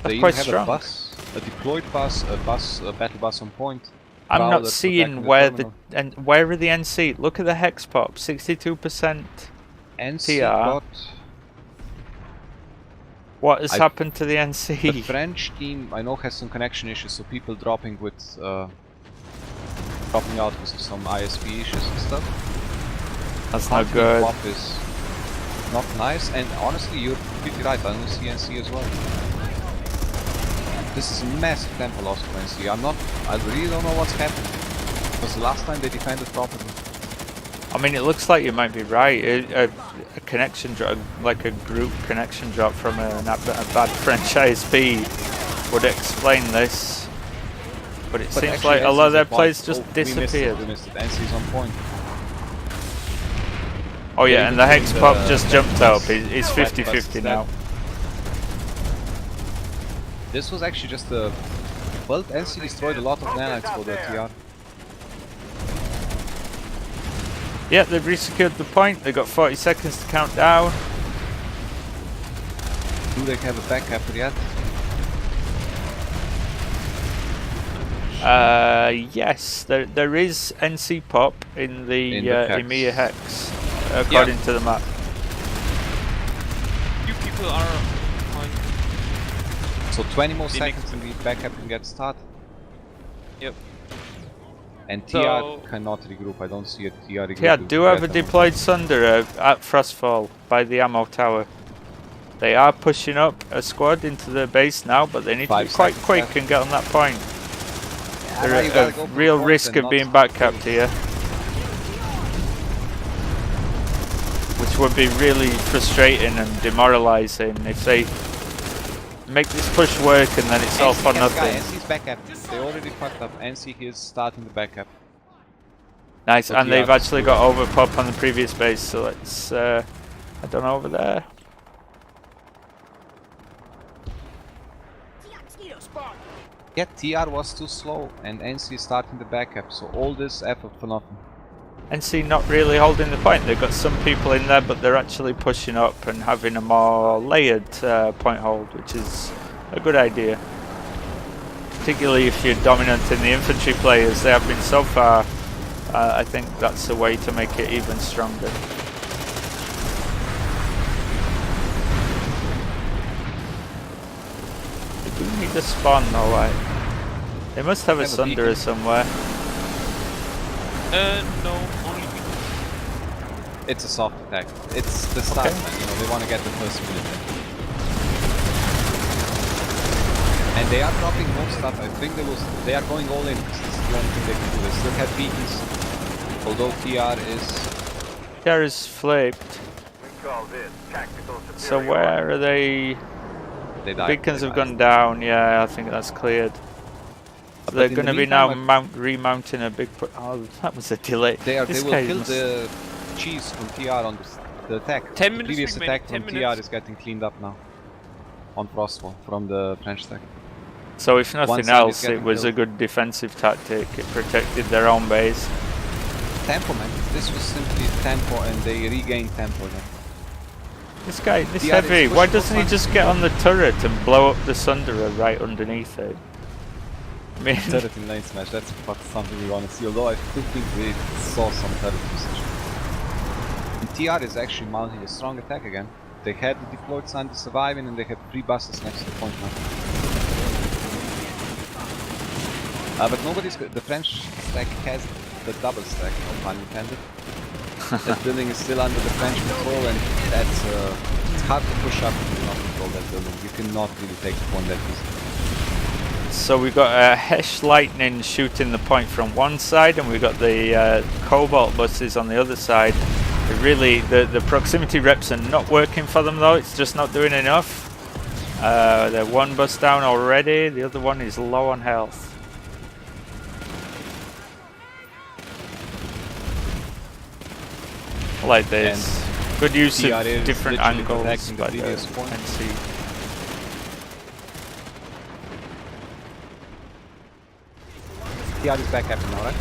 that's quite strong. A bus, a deployed bus, a battle bus on point. I'm not seeing where where are the NC? Look at the hex pop, 62% NC TR. got What has happened to the The NC? French team, I know, has some connection issues, so people dropping out because of some ISP issues and stuff. That's not Confident good. pop is not nice, and honestly, you're pretty right. I don't see NC as well. This is a massive tempo loss for NC. I really don't know what's happening. Because the last time they defended properly. I mean, it looks like you might be right. A connection drop, like a group connection drop from a bad French ISP would explain this. But it seems actually, like a lot of NC is their on point. plays just Oh, we disappeared. missed it. NC is on point. Oh yeah, They're and the even Hex doing Pop the just jumped up. He's 50-50 now. This was actually just a... Well, NC destroyed a lot of nanites for the TR. Yeah, they've resecured the point. They've got 40 seconds to count down. Do they have a backup yet? Yes, there is NC Pop in the EMEA Hex, according to the map. You people are fine. So 20 more seconds and the backup can get started. Yep. And So- TR cannot regroup. I don't see a TR regroup. Yeah, do have a deployed Sunder at Frostfall by the ammo tower. They are pushing up a squad into the base now, but they need to be quite quick and get on that point. They're at a real risk of being backcapped here. Which would be really frustrating and demoralising if they make this push work and then it's all for nothing. NC's backup. They already fucked up. NC is starting the backup. Nice, But and they've yeah, actually got over pop on the previous base, so let's head on over there. Yeah, TR was too slow and NC is starting the backup, so all this effort for nothing. NC not really holding the point. They've got some people in there, but they're actually pushing up and having a more layered point hold, which is a good idea. Particularly if you're dominant in the infantry players, they have been so far. I think that's a way to make it even stronger. They do need a spawn though, right? They must have a Sunderer somewhere. No, only It's a soft attack. It's the start, man. You know, they want to get the first minute in. And they are dropping more stuff. I think they are going all in because this is the only thing they can do. They still have beacons, although TR is flipped. So where are they? They died. Beacons have gone down. Yeah, I think that's cleared. So they're going to be now remounting a big. Oh, that was a delay. They will kill the cheese from TR on the attack. 10 the minutes previous remaining, attack from 10 TR minutes. is getting cleaned up now. On Frostfall from the French attack. So if nothing side is else, it getting was a killed. good defensive tactic. It protected their own base. Tempo, man. This was simply tempo and they regained tempo then. This guy, this TR is heavy, why pushing doesn't he up just get on the turret and blow up the Sunderer right underneath it? I mean, Turret in Lanesmash, that's something we want to see, although I still think we saw some turret usage. And TR is actually mounting a strong attack again. They had the deployed Sunder surviving and they have 3 buses next to the point now. But the French stack has the double stack, no pun intended. That building is still under the French control and that's it's hard to push up if you do not control that building. You cannot really take the point that easily. so we got a Hesh Lightning shooting the point from one side, and we got the Cobalt buses on the other side. Really, the proximity reps are not working for them though. It's just not doing enough. They're one bus down already. The other one is low on health. Like this. Good use of TR is different literally angles protecting the by the previous point. NC. TR is back up now, right?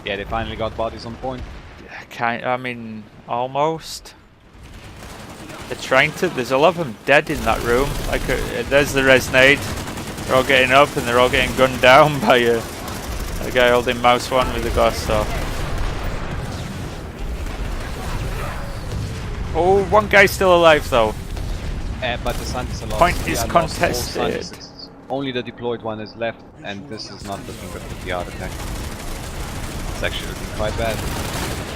Yeah, they finally got bodies on point. I mean, almost. They're trying to. There's a lot of them dead in that room. Like, there's the resnade. They're all getting up and they're all getting gunned down by a guy holding mouse 1 with a Gosto. Oh, one guy's still alive though. But the Sandys are lost. Point We is are lost all contested. Sandys. Only the deployed one is left, and this is not looking good for the TR attack. It's actually looking quite bad.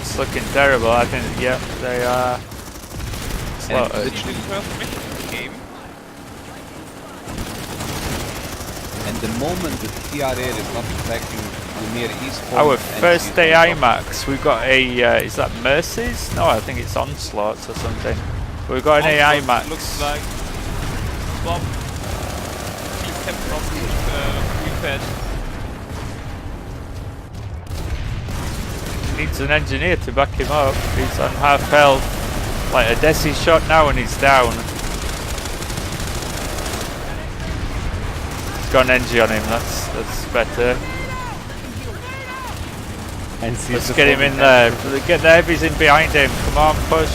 It's looking terrible. I think, yeah, they are And slaughtered. literally, First mission in the game. and the moment the TR air is not affecting the near east point, Our NC first is day on top. IMAX, we've got a, is that Mercies? No, I think it's Onslaughts or something. We've got an AI Onslaught Max. Looks like Bob. He's kept off WFAT. Needs an engineer to back him up. He's on half health. Like a Desi shot now and he's down. He's got an engie on him, that's better. NC Let's get him in there. Get the heavies in behind him. Come on, push.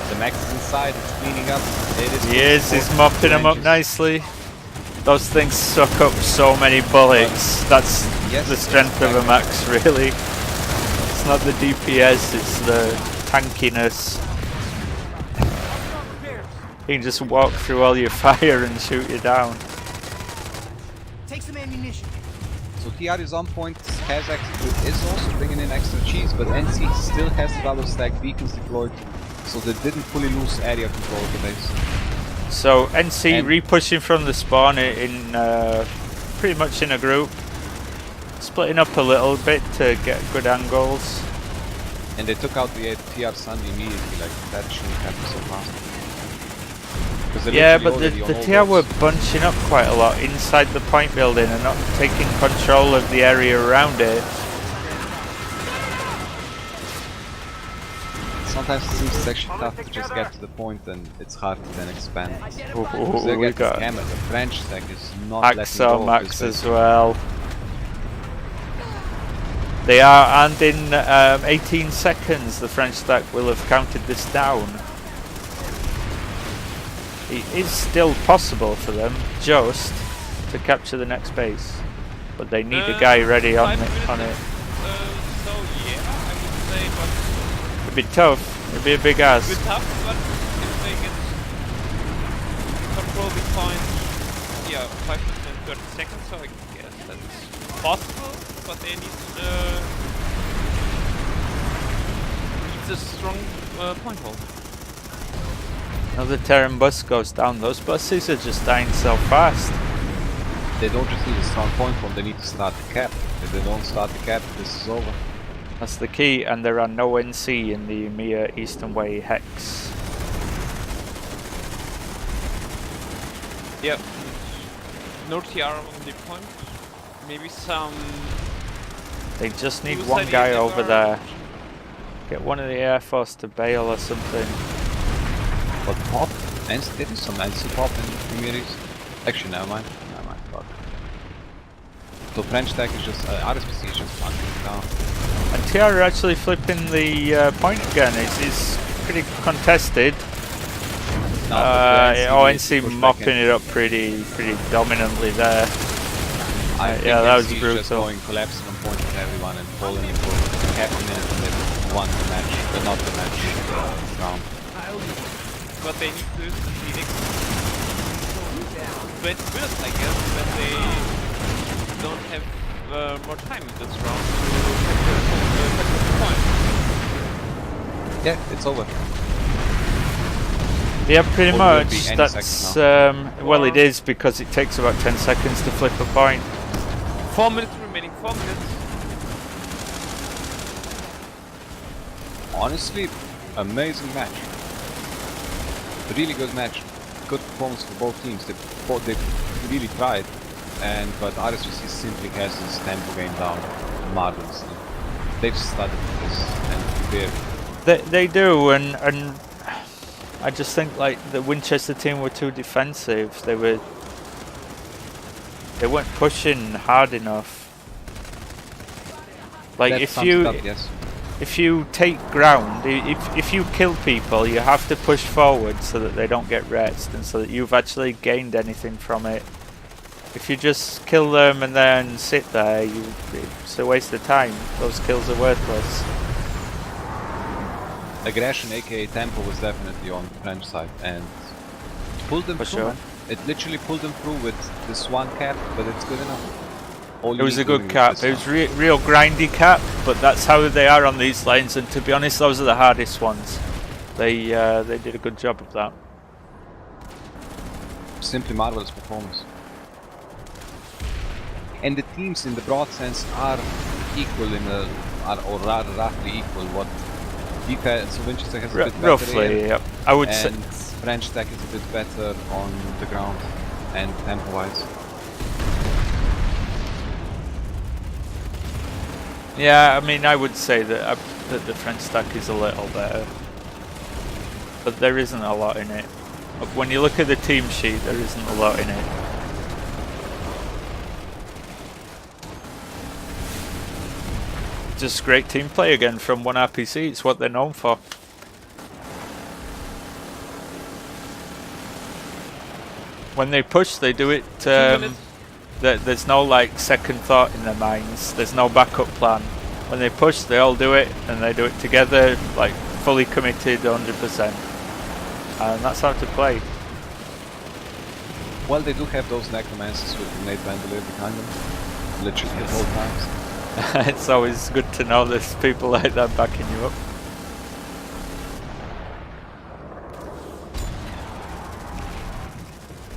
The Max is inside, it's cleaning up. He is, he's mopping them up nicely. Those things suck up so many bullets. That's Yes, the strength of a exactly. Max, really. It's not the DPS, it's the tankiness. You can just walk through all your fire and shoot you down. Take some ammunition. So TR is on point, has actually is also bringing in extra cheese, but NC still has the double stack beacons deployed, so they didn't fully lose area control of the base. So NC And- repushing from the spawn in pretty much in a group, splitting up a little bit to get good angles. And they took out the TR Sunday immediately, like that shouldn't happen so fast. 'Cause they're Yeah, literally but already on the all TR were boats. bunching up quite a lot inside the point building and not taking control of the area around it. Sometimes it seems it's actually tough to just get to the point and it's hard to then expand. Ooh, So they we get this got camera, the French stack is not letting go Axel of Max this as base. well. They are, and in 18 seconds the French stack will have counted this down. It is still possible for them just to capture the next base, but they need a guy ready on 5 minutes it. So yeah, I would say, but It'd be tough. It'd be a big a ask. bit tough. But if they get control the point, yeah, 5 minutes and 30 seconds. So I guess that's possible, but they need a strong point hold. Another Terran bus goes down. Those buses are just dying so fast. They don't just need a strong point hold, they need to start the cap. If they don't start the cap, this is over. That's the key, and there are no NC in the EMEA Eastern Way hex. Yep. No TR on the point. Maybe some. They just need Suicide one guy is over never- there. Get one of the Air Force to bail or something. But pop, and there is some NC pop in the communities. Actually, never mind. Fuck. So French stack is just, RSPC is just punching it down. And TR are actually flipping the point again. It's pretty contested. No, but the ONC push back mopping in. it up pretty dominantly there. I think yeah, that was NC is just brutal. going collapsing on point with everyone and falling into half a minute and they won the match, but not the match, round. But they need to Phoenix. But it's good, I guess, that they don't have more time in this round to capture the point. Yeah, it's over. Yeah, pretty Or will it much. be any That's second well, it is because it takes about 10 seconds to flip a point. 4 minutes remaining, 4 minutes. Honestly, amazing match. Really good match. Good performance for both teams. They really tried, but RSPC simply has this tempo game down marvelously. They just started with this, and They do, and I just think like the Winchester team were too defensive. They weren't pushing hard enough. Like that if sums you it up, yes. if you take ground, if you kill people, you have to push forward so that they don't get rest and so that you've actually gained anything from it. If you just kill them and then sit there, it's a waste of time. Those kills are worthless. Aggression, aka tempo, was definitely on the French side and pulled them For through. sure. Man. It literally pulled them through with this one cap, but it's good enough. All It you was need a good doing is cap. this It one. was real grindy cap, but that's how they are on these lanes. And to be honest, those are the hardest ones. They did a good job of that. Simply marvelous performance. And the teams in the broad sense are equal or rather roughly equal. What WFAT, so Winchester has a bit better Roughly, air, yep. I would say. and French Tech is a bit better on the ground and tempo-wise. Yeah, I mean, I would say that the French stack is a little better, but there isn't a lot in it. When you look at the team sheet, there isn't a lot in it. Just great team play again from one RPC. It's what they're known for. When they push, they do it. 2 minutes. There's no like second thought in their minds. There's no backup plan. When they push, they all do it, and they do it together, like fully committed, 100%. And that's how to play. Well, they do have those necromancers with grenade bandolier behind them, literally at all times. It's always good to know there's people like that backing you up.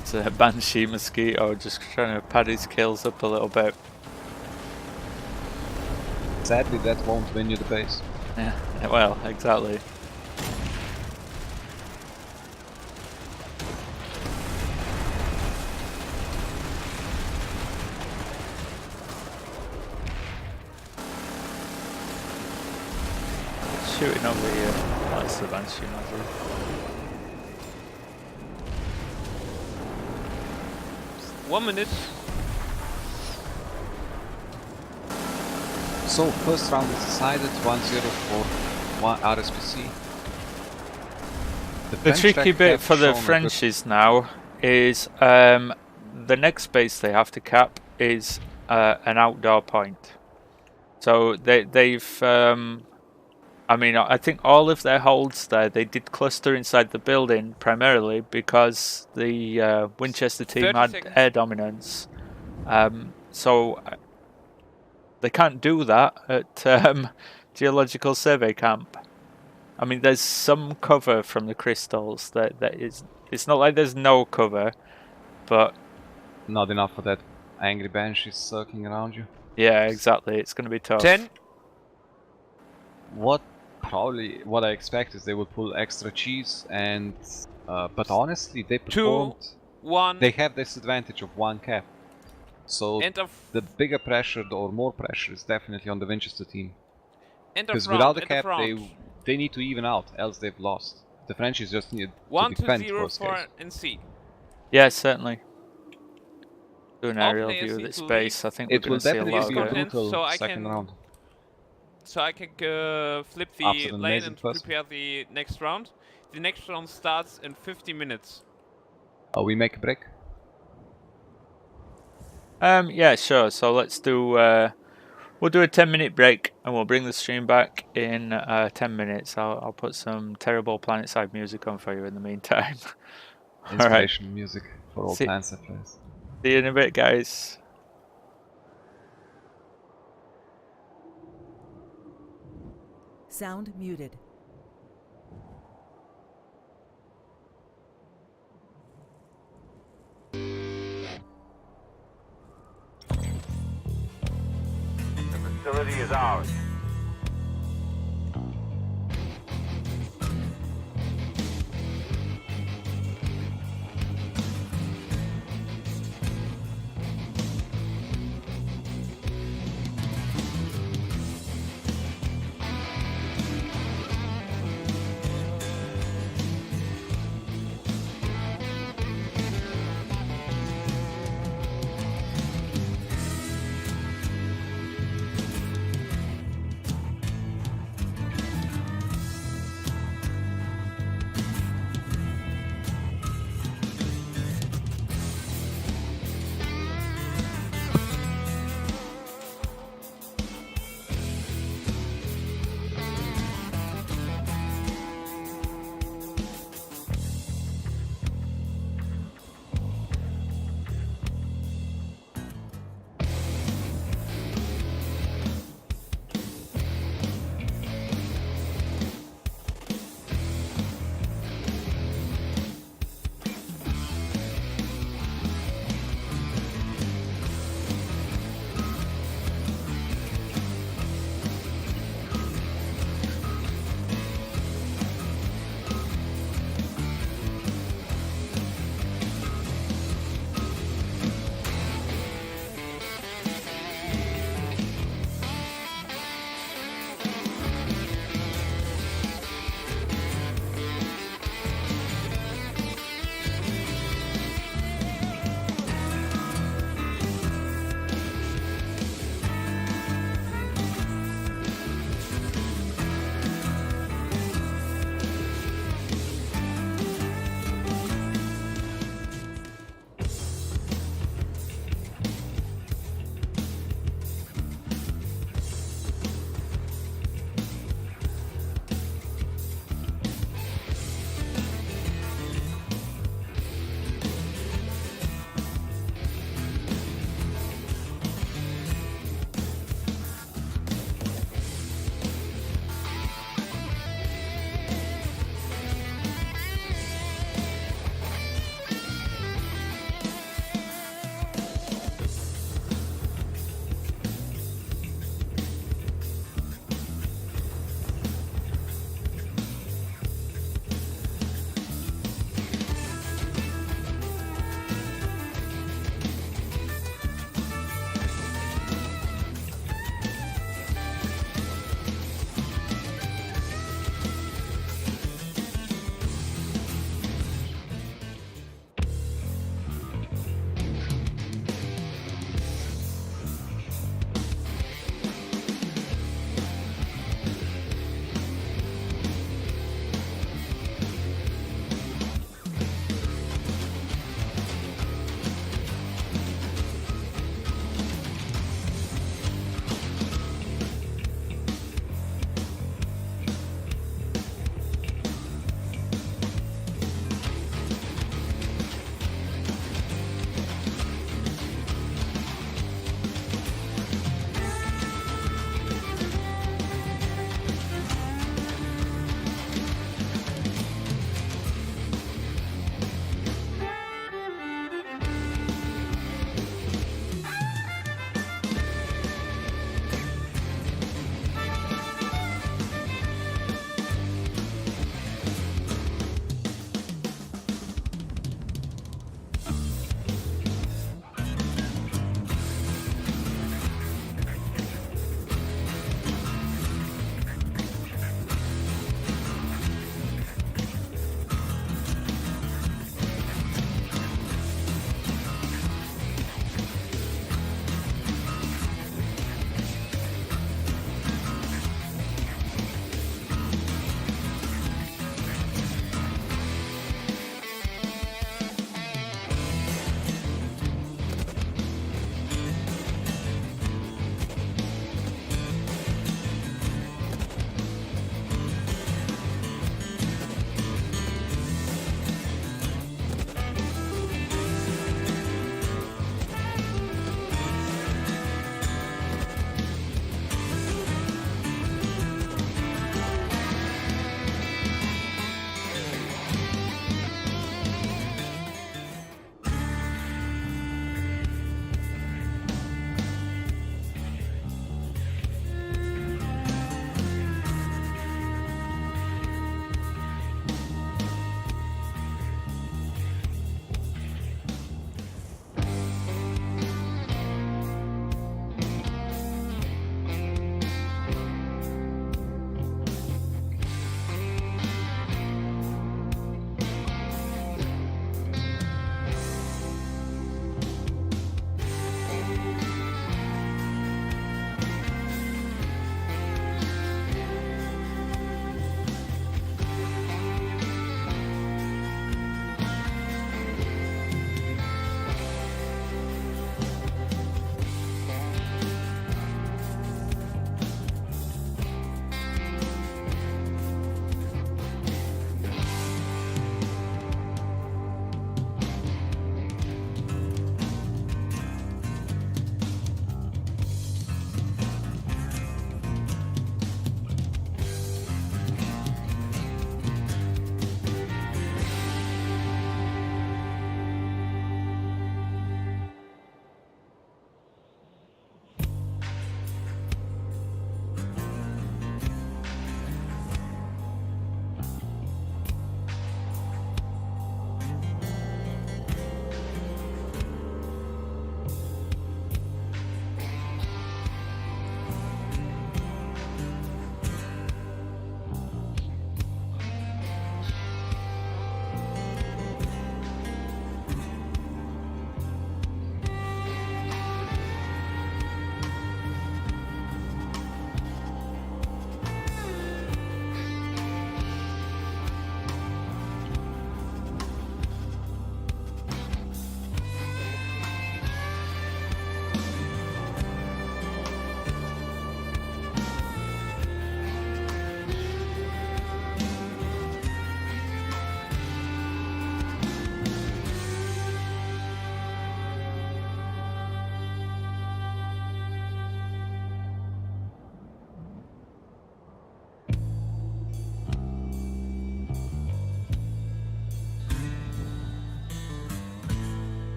It's a Banshee Mosquito just trying to pad his kills up a little bit. Sadly, that won't win you the base. Yeah, well, exactly. Shooting over here. That's the Banshee Mosquito. One minute. So, first round is decided, 1-0 for RSPC. The French tricky Tech bit have for the shown a Frenchies now is the next base they have to cap is an outdoor point. So they've I mean, I think all of their holds there, they did cluster inside the building primarily because the Winchester team 30 had seconds. air dominance. So they can't do that at Geological Survey Camp. I mean, there's some cover from the crystals. It's not like there's no cover, but Not enough for that angry Banshee circling around you. yeah, exactly. It's going to be tough. 10. What I expect is they will pull extra cheese and but honestly they 2, performed. 1. They have this advantage of one cap. So End of the bigger pressure or more pressure is definitely on the Winchester team. end of Because round. without the end cap of round. they need to even out, else they've lost. The Frenchies just need to 1 defend to 0 worst for case. NC. Yeah, certainly. Do an All aerial players view of need this to base. I think we're It will going to see a definitely lot be of a it. content, brutal so I second can- round. So I can flip After the the lane amazing and first. prepare the next round. The next round starts in 50 minutes. We make a break. Yeah, sure. So let's do. We'll do a 10-minute break, and we'll bring the stream back in 10 minutes. I'll put some terrible PlanetSide music on for you in the meantime. All right. Inspirational music for all See- PlanetSide players. See you in a bit, guys. Sound muted. The facility is ours.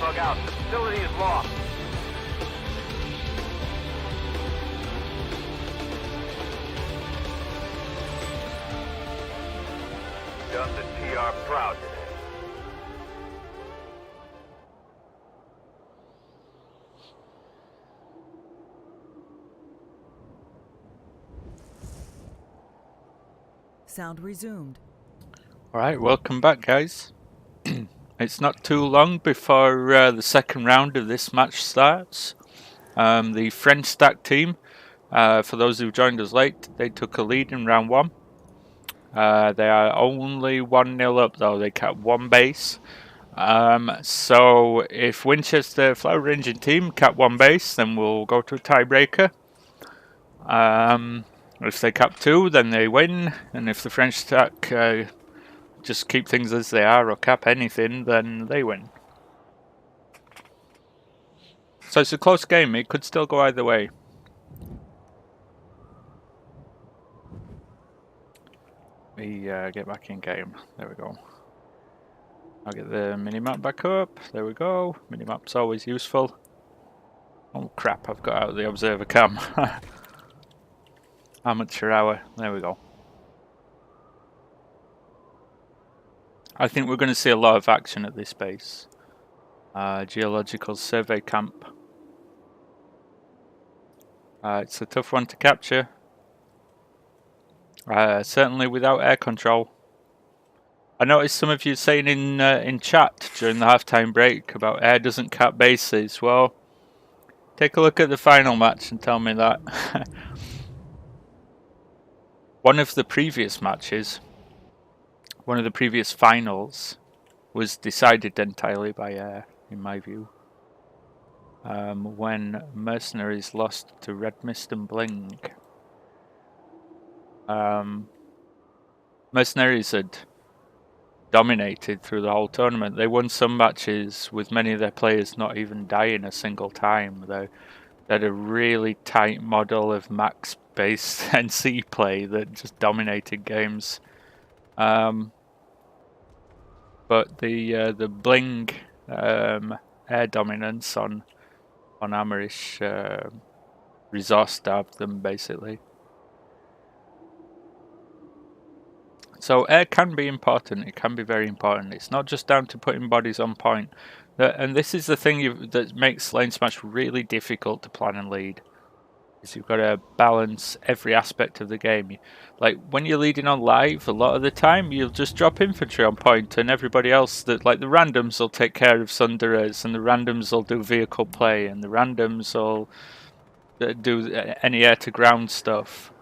Bug out. The facility is lost. Done the TR proud today. Sound resumed. Alright, welcome back, guys. It's not too long before the second round of this match starts. The French stack team, for those who joined us late, they took a lead in round 1. They are only 1-0 up though, they kept 1 base. So if Winchester Flower Ranging team cap 1 base, then we'll go to a tiebreaker. If they cap 2, then they win, and if the French stack just keep things as they are or cap anything, then they win. So it's a close game, it could still go either way. We get back in game, there we go. I'll get the minimap back up, there we go. Minimap's always useful. Oh crap, I've got out of the observer cam. Amateur hour, there we go. I think we're going to see a lot of action at this base. Geological survey camp. It's a tough one to capture. Certainly without air control. I noticed some of you saying in chat during the halftime break about air doesn't cap bases. Well, take a look at the final match and tell me that. One of the previous matches, one of the previous finals, was decided entirely by air, in my view. When Mercenaries lost to Red Mist and Bling. Mercenaries had dominated through the whole tournament. They won some matches with many of their players not even dying a single time. They had a really tight model of max-based NC play that just dominated games. But the Bling air dominance on Amerish resource starved them basically. So air can be important, it can be very important. It's not just down to putting bodies on point. And this is the thing that makes Lanesmash really difficult to plan and lead. Is you've got to balance every aspect of the game. Like when you're leading on live, a lot of the time you'll just drop infantry on point and everybody else, like the randoms will take care of Sundaras and the randoms will do vehicle play and the randoms will do any air to ground stuff.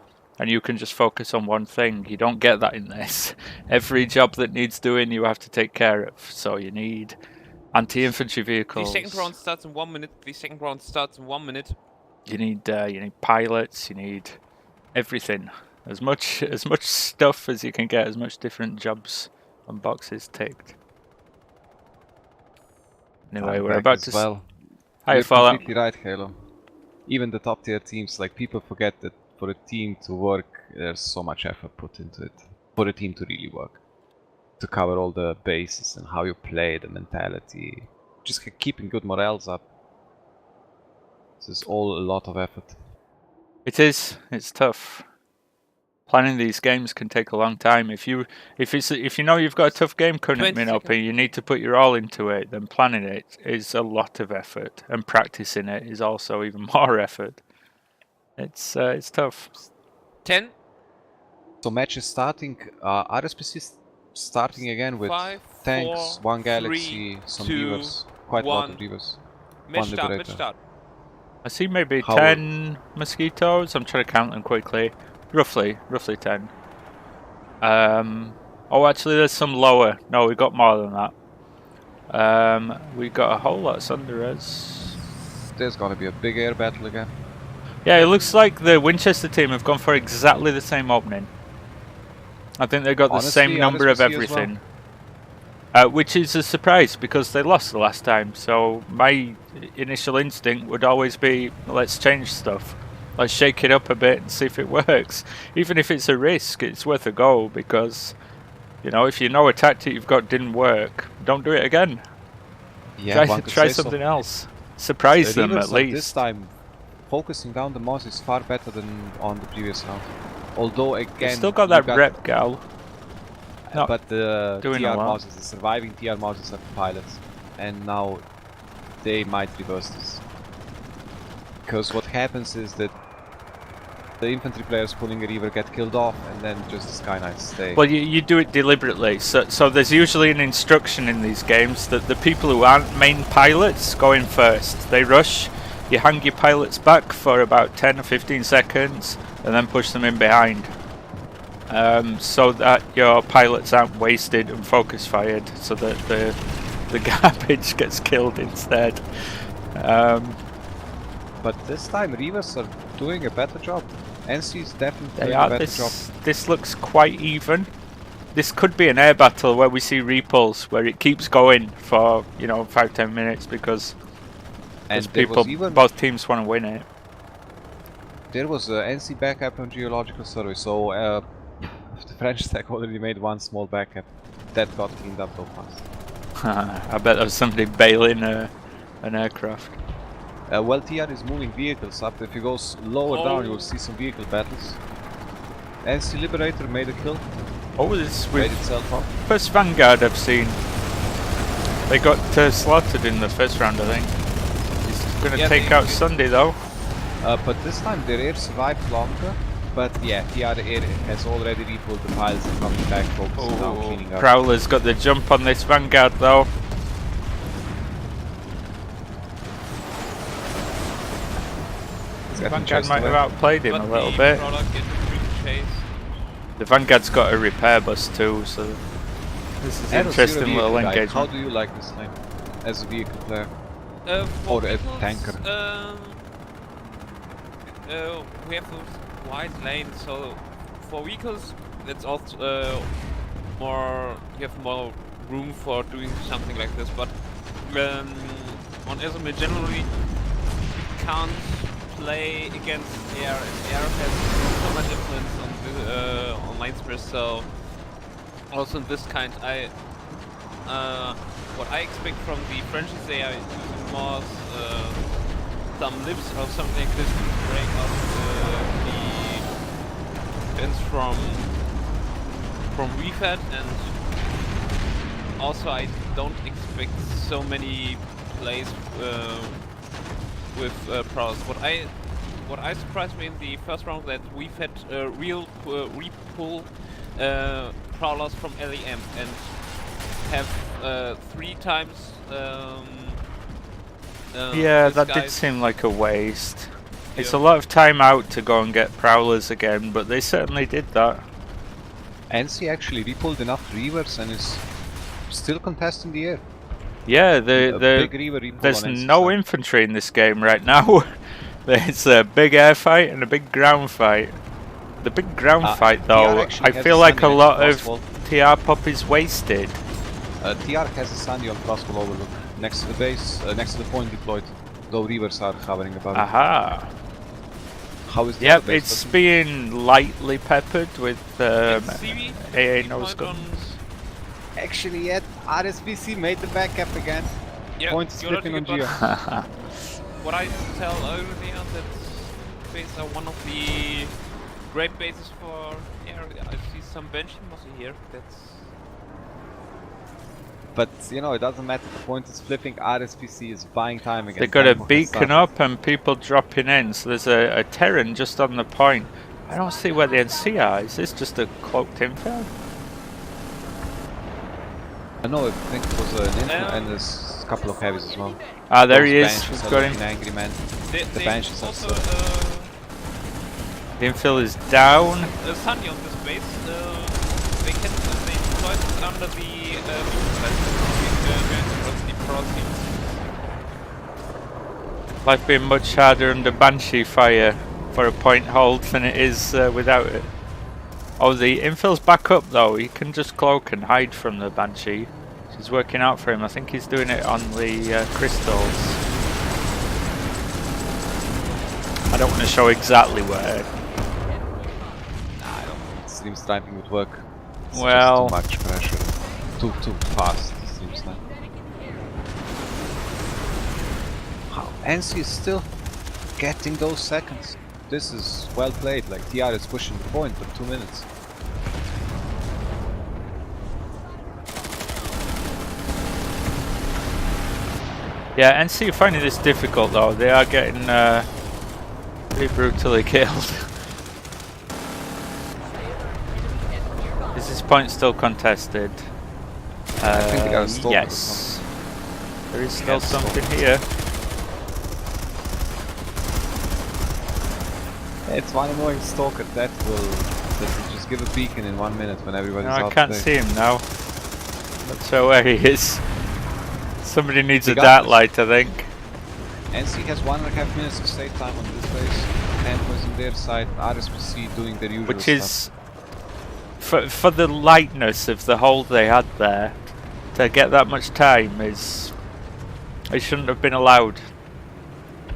And you can just focus on one thing. You don't get that in this. Every job that needs doing, you have to take care of. So you need anti-infantry vehicles. The second round starts in 1 minute. The second round starts in 1 minute. You need pilots. You need everything. As much stuff as you can get. As much different jobs and boxes ticked. Anyway, we're about to. Well, Hi, Fallout. Completely right, Halo. Even the top tier teams, like people forget that. For a team to work, there's so much effort put into it. For a team to really work. To cover all the bases and how you play, the mentality. Just keeping good morales up. This is all a lot of effort. It is. It's tough. Planning these games can take a long time. If you know you've got a tough game coming up and you need to put your all into it, then planning it is a lot of effort. And practicing it is also even more effort. It's tough. 10. So match is starting. RSPC starting again with 5, tanks, 4, 1 galaxy, 3, some 2, reavers, quite a lot 1. of reavers. Match start. Liberator. Match start. I see maybe How 10 mosquitoes. I'm trying to count them quickly. Roughly 10. Oh, actually, there's some lower. No, we got more than that. We got a whole lot of Sundaras. There's gonna be a big air battle again. Yeah, it looks like the Winchester team have gone for exactly the same opening. I think they got Honestly, the same number of RSPC as everything. Which is a surprise because they lost the last time. So my initial instinct would always be, let's change stuff. Let's shake it up a bit and see if it works. Even if it's a risk, it's worth a go because, you know, if you know a tactic you've got didn't work, don't do it again. Yeah, one could try say so. something else. Surprise The them Reavers at are this least. time focusing down the Moz is far better than on the previous round. Although again, They still got you that rep gal. Not but the doing TR a lot. Mozes, the surviving TR Mozes are the pilots, and now they might reverse this. Because what happens is that the infantry players pulling a Reaver get killed off, and then just the Sky Knights stay. Well, you do it deliberately. So there's usually an instruction in these games that the people who aren't main pilots go in first. They rush. You hang your pilots back for about 10 or 15 seconds, and then push them in behind. So that your pilots aren't wasted and focus fired, so that the garbage gets killed instead. But this time Reavers are doing a better job. NC is definitely They doing are. a better job. This looks quite even. This could be an air battle where we see repulse, where it keeps going for 5-10 minutes because And there people, was even both teams want to win it. there was a NC backup on geological survey, so the French stack already made one small backup that got cleaned up so fast. I bet there was somebody bailing an aircraft. Well, TR is moving vehicles up. If you go lower down, you will see some vehicle battles. NC Liberator made a kill, Oh, this made was itself up. first Vanguard I've seen. They got slaughtered in the first round, I think. He's going to Yeah, take they- out Sunday though. But this time their air survived longer. But yeah, TR air has already repulled the pilots and coming back, focusing now, cleaning up. Prowler's got the jump on this Vanguard though. Getting Vanguard chased might have away. outplayed him But a little the bit. product gets chase. The Vanguard's got a repair bus too, so this is an Aero Zero interesting little vehicle guy, How engagement. do you like this lane as a vehicle player? For Or a vehicles, tanker. We have a wide lane, so for vehicles, it's also more. You have more room for doing something like this. But on SML generally, you can't play against air, and air has so much influence on Lanesmash. So also in this kind, what I expect from the French is they are using more some lips or something like this to break up the defense from WFAT, and also I don't expect so many plays with prowess. What I surprised me in the first round that WFAT repull prowlers from LEM and have 3 times. Yeah, this that did guy's- seem like a waste. It's a Yeah. lot of time out to go and get Prowlers again, but they certainly did that. NC actually repulled enough Reavers and is still contesting the air. Yeah, A big the Reaver repull there's on NC no side. infantry in this game right now. There's a big air fight and a big ground fight. The big ground fight TR though, actually I has feel a like a Sunny lot at of crosswall. TR pop is wasted. TR has a Sandy on crosswall overlook next to the base, next to the point deployed. Though Reavers are hovering above it. Aha. How is the Yep, other base it's looking? being lightly peppered with It's CV, AA the nose point guns. Actually, yet RSPC made the backup again. Yeah, Point is you're not flipping on good, Geo. but what I tell earlier that bases are one of the great bases for air. I see some benching muscle here. That's But you know, it doesn't matter. The point is flipping. RSPC is buying time again. They got a Tempo has beacon started. up and people dropping in, so there's a Terran just on the point. I don't see where the NC are. Is this just a cloaked infill? No, I think it was an info and there's a couple of heavies as well. Ah, there he Those is. Banshees We've are got looking him. angry, man. The they Banshees are also so... The infill is down. Sunny on this base. They deploy this under the Life being much harder under Banshee fire for a point hold than it is without it. Oh, the infill's back up though. He can just cloak and hide from the Banshee. She's working out for him. I think he's doing it on the crystals. I don't want to show exactly where. Nah, I don't think stream sniping would work. It's Well- just too much pressure. Too fast, stream sniping. NC is still getting those seconds. This is well played, like TR is pushing the point for 2 minutes. Yeah, NC are finding this difficult though. They are getting pretty brutally killed. Is this point still contested? I think they got a stalker or yes. There is still Yes, something here. It's one annoying stalker that will just give a beacon in 1 minute when everybody's No, out I can't there. see him now. Not sure where he is. Somebody needs They a got dart this. light, I think. NC has 1.5 minutes to save time on this base. Tempo is on their side, RSPC doing their usual Which stuff. is, for the lightness of the hold they had there, to get that much time is, it shouldn't have been allowed.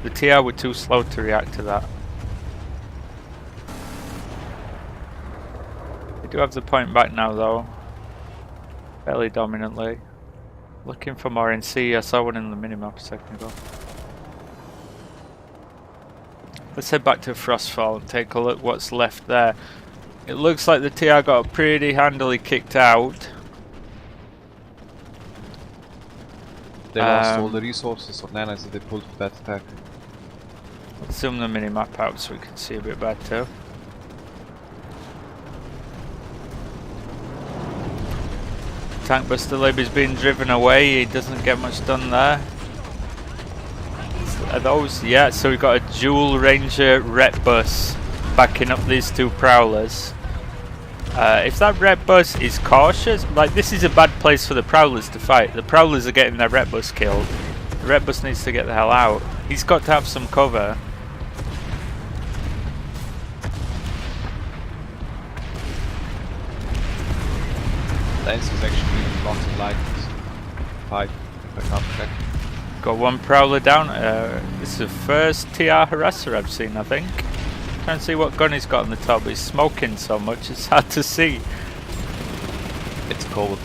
The TR were too slow to react to that. They do have the point back now though, fairly dominantly. Looking for more NC, I saw one in the minimap a second ago. Let's head back to Frostfall and take a look what's left there. It looks like the TR got pretty handily kicked out. They lost all the resources of nanas that they pulled for that attack. Let's zoom the minimap out so we can see a bit better. Tank Buster Lib is being driven away, he doesn't get much done there. Are those? Yeah, so we've got a dual Ranger rep bus backing up these two Prowlers. If that rep bus is cautious, like this is a bad place for the Prowlers to fight. The Prowlers are getting their rep bus killed. The rep bus needs to get the hell out. He's got to have some cover. Lance is actually doing lots of lightnings. 5, if I can't check. Got one Prowler down. This is the first TR harasser I've seen, I think. Trying to see what gun he's got on the top, but he's smoking so much it's hard to see. It's cold.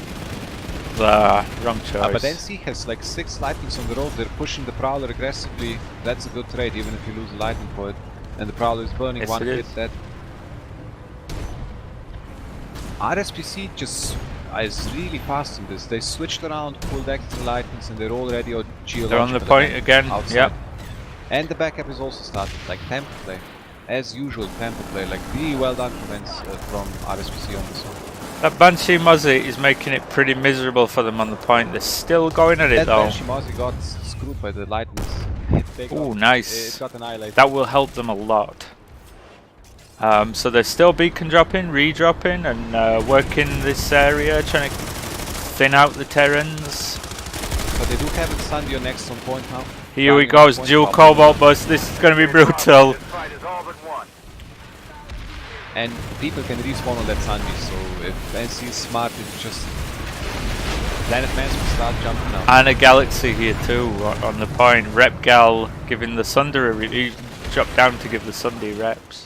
Wrong choice. But NC has like 6 lightnings on the road. They're pushing the Prowler aggressively. That's a good trade, even if you lose a lightning for it. And the Prowler is burning. Yes, one it hit is. that. RSPC just is really fast in this. They switched around, pulled extra lightnings, and they're already on geological. They're on the point event again. outside. Yep. And the backup is also started, like tempo play. As usual, tempo play. Like really well done from RSPC on this one. That Banshee Mozzie is making it pretty miserable for them on the point. They're still going at it That though. Banshee Mozzie got screwed by the lightnings. Ooh, nice. It got annihilated. That will help them a lot. So they're still beacon dropping, re-dropping, and working this area, trying to thin out the Terrans. But they do have Incendio next on point now. Here we Down go, on point dual top. Cobalt Bus. This is going to be brutal. This fight is all but won. And people can respawn on that Sandy, so if NC is smart, it's just Lanesmash will start jumping out. And a Galaxy here too on the point. Rep Gal giving the Sunder a he dropped down to give the Sunday reps.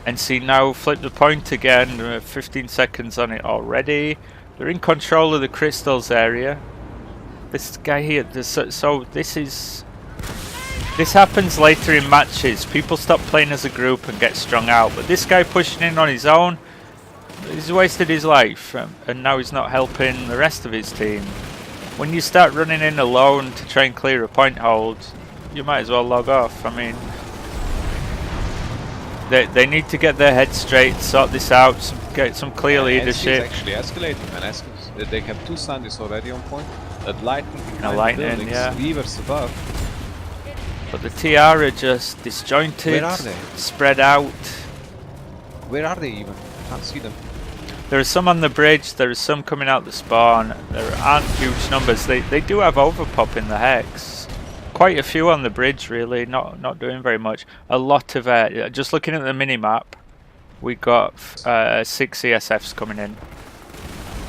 NC now flip the point again, 15 seconds on it already. They're in control of the crystals area. This guy here, so this happens later in matches. People stop playing as a group and get strung out, but this guy pushing in on his own, he's wasted his life, and now he's not helping the rest of his team. When you start running in alone to try and clear a point hold, you might as well log off. I mean, they need to get their heads straight, sort this out, get some clear leadership. NC is actually escalating, man. They have 2 Sandys already on point. That lightning behind lightning, the buildings, yeah. Reavers above. But the TR are just disjointed, Where are they? spread out. Where are they even? Can't see them. There are some on the bridge, there are some coming out the spawn. There aren't huge numbers. They do have overpop in the hex. Quite a few on the bridge really, not doing very much. A lot of just looking at the minimap, we got 6 ESFs coming in.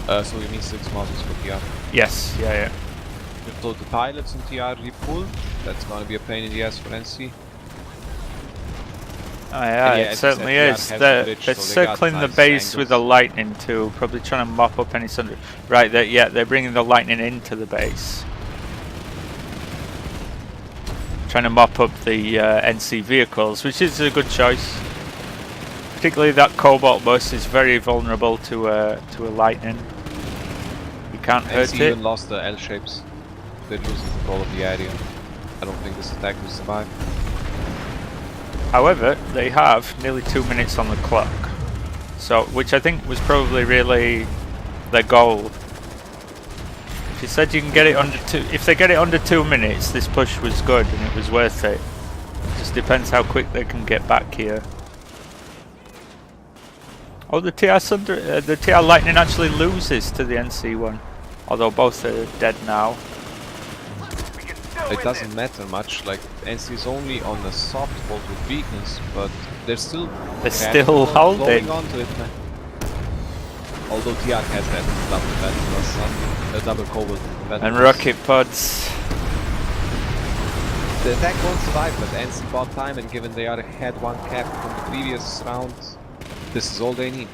So you mean 6 models for TR? Yes, yeah. If the pilots in TR repull, that's gonna be a pain in the ass for NC. Oh, yeah, yeah, it as you certainly said, is. TR has They're, the bridge, they're so they got circling the nice base with the angles. lightning too, probably trying to mop up any thunder. Right, they're bringing the lightning into the base. Trying to mop up the NC vehicles, which is a good choice. Particularly that cobalt bus is very vulnerable to a lightning. You can't hurt NC it. even lost the L shapes. They're losing control of the area. I don't think this attack will survive. However, they have nearly 2 minutes on the clock, so which I think was probably really their goal. If you said you can get it under if they get it under 2 minutes, this push was good and it was worth it. Just depends how quick they can get back here. Oh, the TR Lightning actually loses to the NC one, although both are dead now. We can still It win doesn't this. matter much, like NC is only on the soft spot with weakness, but they're still still holding. holding on to it, man. Although TR has that double battle plus a double cobalt battle And plus. rocket pods. The attack won't survive, but NC bought time, and given they are ahead one cap from the previous round, this is all they need.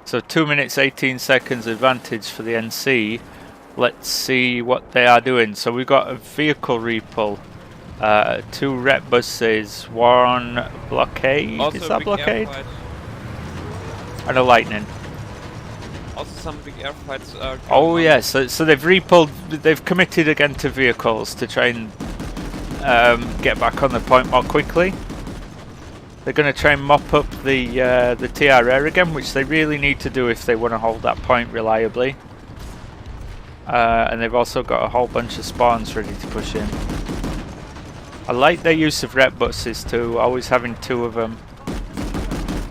So 2 minutes 18 seconds advantage for the NC. Let's see what they are doing. So we've got a vehicle repull, 2 rep buses, 1 blockade. Also Is a that big blockade? air fight. And a lightning. Also some big air fights are going Oh on. yeah, so they've repulled, they've committed again to vehicles to try and get back on the point more quickly. They're going to try and mop up the TR air again, which they really need to do if they want to hold that point reliably. And they've also got a whole bunch of spawns ready to push in. I like their use of rep buses too, always having 2 of them.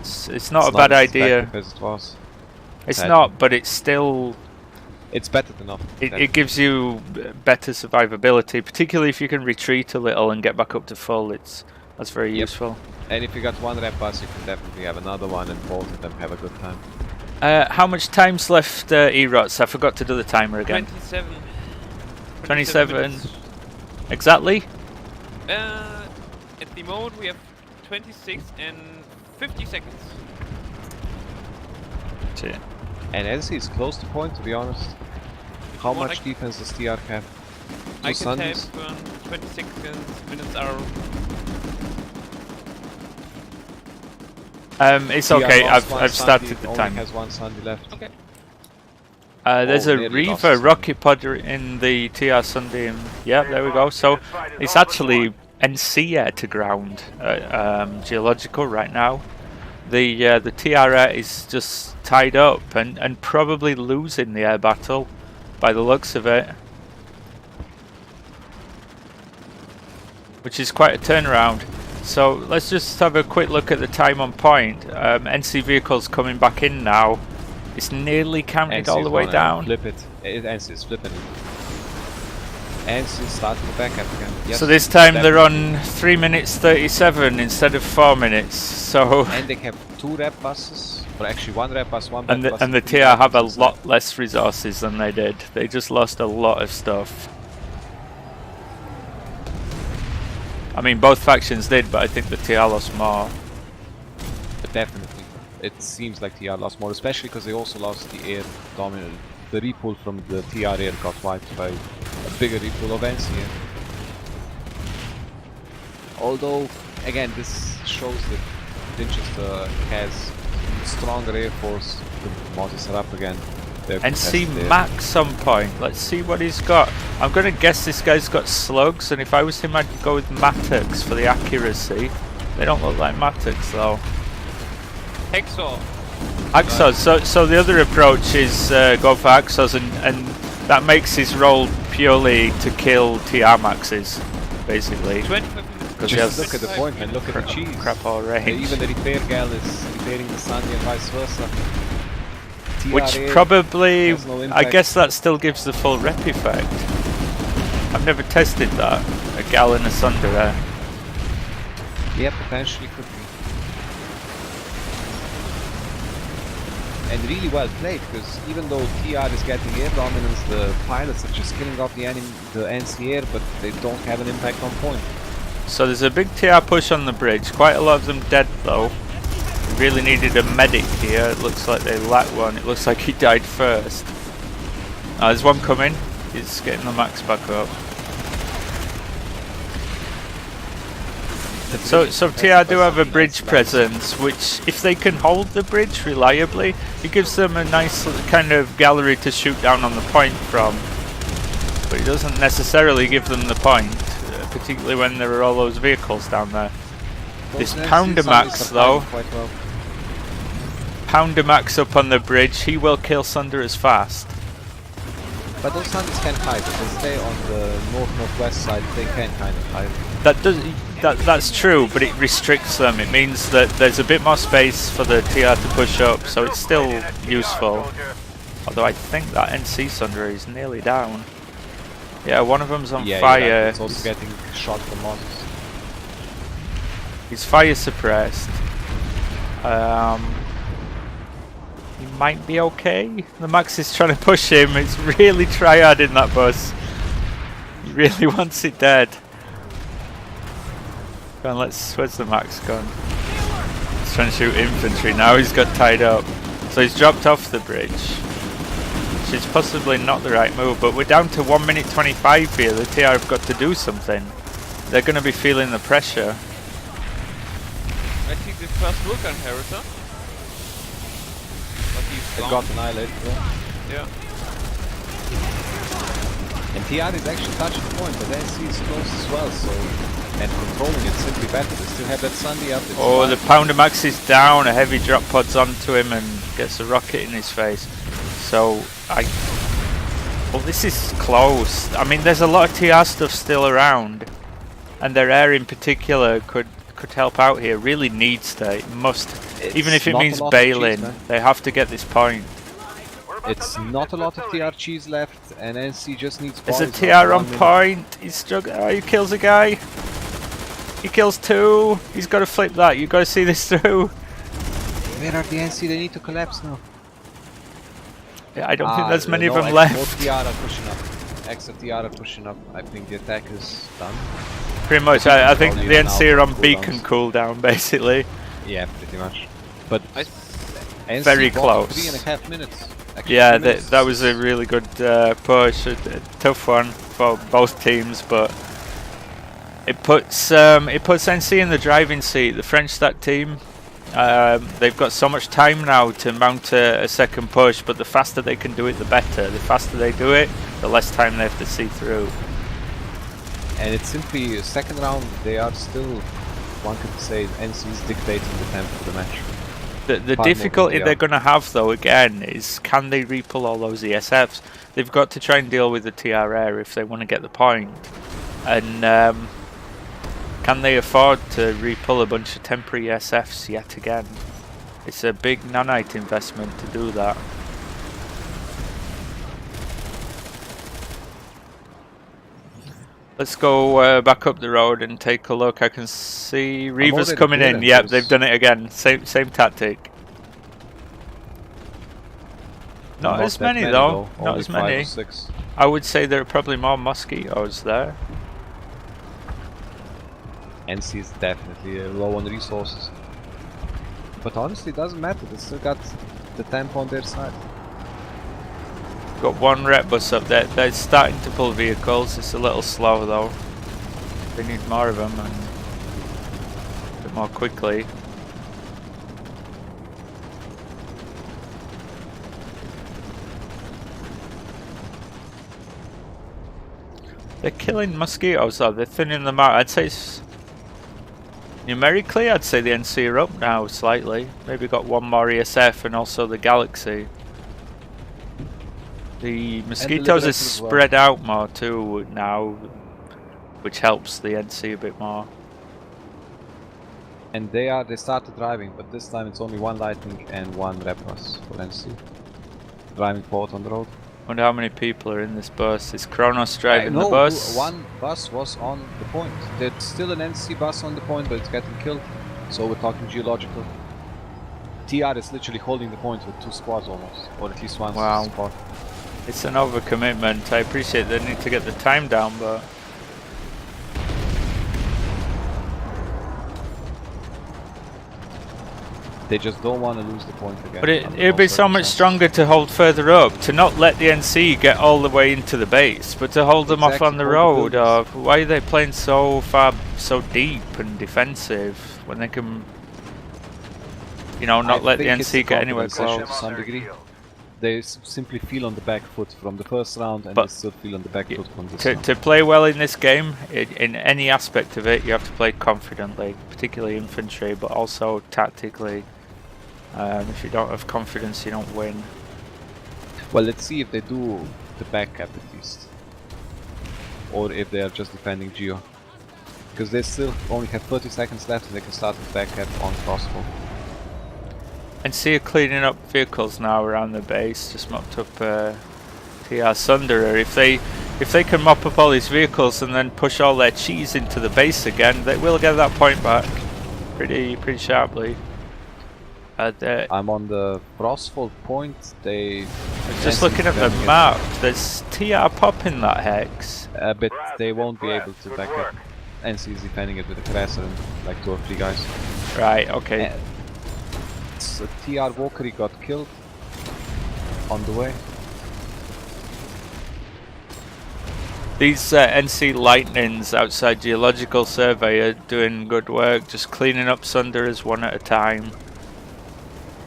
It's not a bad as idea. effective as it was. It's Sad. not, but it's still... It's better than nothing. It gives you better survivability, particularly if you can retreat a little and get back up to full. That's very Yep. useful. And if you got 1 rep bus, you can definitely have another one, and both of them have a good time. How much time's left, E-Rots? I forgot to do the timer again. 27. 27. minutes. Exactly? At the moment we have 26 and 50 seconds. Shit. And NC is close to point, to be honest. How What much I- defense does TR have? I Two can Sundays? type 26 minutes are... It's TR okay. lost one I've Sunday, started the only time. has 1 Sunday left. Okay. There's Oh, a nearly lost Reaver the rocket pod in the TR Sunday. Yeah, there we go. So it's actually NC air to ground, geological right now. The TR air is just tied up and probably losing the air battle by the looks of it, which is quite a turnaround. So let's just have a quick look at the time on point. NC vehicles coming back in now. It's nearly counted NC all the way gonna down. Flip it. NC is flipping it. NC is starting the backup again. Yes, So this time they're definitely. on 3 minutes 37 instead of 4 minutes. So And they have 2 rep buses, or actually 1 rep bus, 1 and rep bus. the 3 TR rep have a buses. lot less resources than they did. They just lost a lot of stuff. I mean, both factions did, but I think the TR lost more. But definitely. It seems like TR lost more, especially because they also lost the air dominant. The repull from the TR air got wiped by a bigger repull of NC air. Although, again, this shows that Winchester has stronger air force. The Moses are up again. They're NC contested air. Max on point. Let's see what he's got. I'm going to guess this guy's got slugs, and if I was him, I'd go with Mattox for the accuracy. They don't look like Mattox though. Hexor. Axos. So the other approach is go for Axos, and that makes his role purely to kill TR Maxes, basically. 25 minutes. Because he Just has look at the point, man. Look at the cheese. crap all range. Even the repair gal is repairing the Sunday and vice versa. Which TR air probably, has no I impact. guess that still gives the full rep effect. I've never tested that. A gal in a Sunder there. Yeah, potentially could be. And really well played, because even though TR is getting air dominance, the pilots are just killing off the NC air, but they don't have an impact on point. So there's a big TR push on the bridge. Quite a lot of them dead though. We really needed a medic here. It looks like they lack one. It looks like he died first. There's one coming. He's getting the max back up. So TR do have a bridge presence, which if they can hold the bridge reliably, it gives them a nice kind of gallery to shoot down on the point from. But it doesn't necessarily give them the point, particularly when there are all those vehicles down there. This Pounder Max though, Pounder Max up on the bridge, he will kill Sunderers fast. But those Sanders can't hide. If they stay on the north-northwest side, they can kind of hide. That's true, but it restricts them. It means that there's a bit more space for the TR to push up, so it's still useful. Although I think that NC Sunderer is nearly down. Yeah, one of them's on fire. It's also getting shot from Mons. He's fire suppressed. He might be okay. The Max is trying to push him. It's really tryhard in that bus. He really wants it dead. Go on, where's the Max gone? He's trying to shoot infantry now. He's got tied up. So he's dropped off the bridge. Which is possibly not the right move, but we're down to 1 minute 25 here. The TR have got to do something. They're going to be feeling the pressure. I think the first look on Harrison. But he's They gone. got annihilated. Yeah. And TR is actually touching the point, but NC is close as well, so... And controlling it simply better. They still have that Sunday up. Oh, the Pounder Max is down. A heavy drop pod's onto him and gets a rocket in his face. So, well, this is close. I mean, there's a lot of TR stuff still around. And their air in particular could help out here. Really needs to. It must. Even if it means bailing, they have to get this point. It's not a lot of TR cheese left, and NC just needs... There's a TR on point. He's struggling. Oh, he kills a guy. He kills two. He's got to flip that. You've got to see this through. Where are the NC? They need to collapse now. Yeah, I don't think there's many of them Both left. TR are pushing up. Extra TR are pushing up. I think the attack is done. Pretty much. I think the Probably NC are on cooldowns. beacon cooldown, basically. Yeah, pretty much. But NC Very bought close. 3.5 minutes. Actually, Yeah, 3 minutes. that was a really good push. A tough one for both teams, but it puts NC in the driving seat. The French that team, they've got so much time now to mount a second push, but the faster they can do it, the better. The faster they do it, the less time they have to see through. And it's simply second round. They are still, one could say, NC is dictating the tempo of the match. The difficulty they're going to have, though, again, is can they repull all those ESFs? They've got to try and deal with the TR air if they want to get the point. And can they afford to repull a bunch of temporary ESFs yet again? It's a big nanite investment to do that. Let's go back up the road and take a look. I can see Reaver's coming in. Yep, they've done it again. Same tactic. Not as many though. Not as many. I would say there are probably more mosquitoes there. NC is definitely low on resources. But honestly, it doesn't matter. They still got the tempo on their side. Got one rep bus up there. They're starting to pull vehicles. It's a little slow though. They need more of them and a bit more quickly. They're killing mosquitoes though. They're thinning them out. I'd say it's numerically, I'd say the NC are up now slightly. Maybe got one more ESF and also the Galaxy. The mosquitoes are spread out more too now, which helps the NC a bit more. And they started driving, but this time it's only one Lightning and one Rep bus for NC. Driving forward on the road. Wonder how many people are in this bus. Is Kronos driving the bus? One bus was on the point. There's still an NC bus on the point, but it's getting killed. So we're talking geological. TR is literally holding the point with 2 squads almost, or at least one squad. It's an overcommitment. I appreciate they need to get the time down, but They just don't want to lose the point again. But under it'd no be so much circumstances. stronger to hold further up, to not let the NC get all the way into the base, but to hold them off Exactly, on the hold the road. buildings. Or why are they playing so far, so deep and defensive when they can, you know, not I let the think it's NC a get anywhere confidence issue close? to some degree. They simply feel on the back foot from the first round, and But they still feel on the back foot from this To, round. to play well in this game, in any aspect of it, you have to play confidently, particularly infantry, but also tactically. If you don't have confidence, you don't win. Well, let's see if they do the back cap at least, or if they are just defending Geo, because they still only have 30 seconds left, and they can start the back cap on crossbow. And see you cleaning up vehicles now around the base. Just mopped up TR Sunderer. If they can mop up all these vehicles and then push all their cheese into the base again, they will get that point back pretty sharply. I'm on the Frostfall point. They Just looking at the map, there's TR popping that hex. but they won't be able to back up. NC is defending it with a Crasser and like 2 or 3 guys. Right, okay. So TR Valkyrie got killed on the way. These NC Lightnings outside Geological Survey are doing good work, just cleaning up Sunderers one at a time.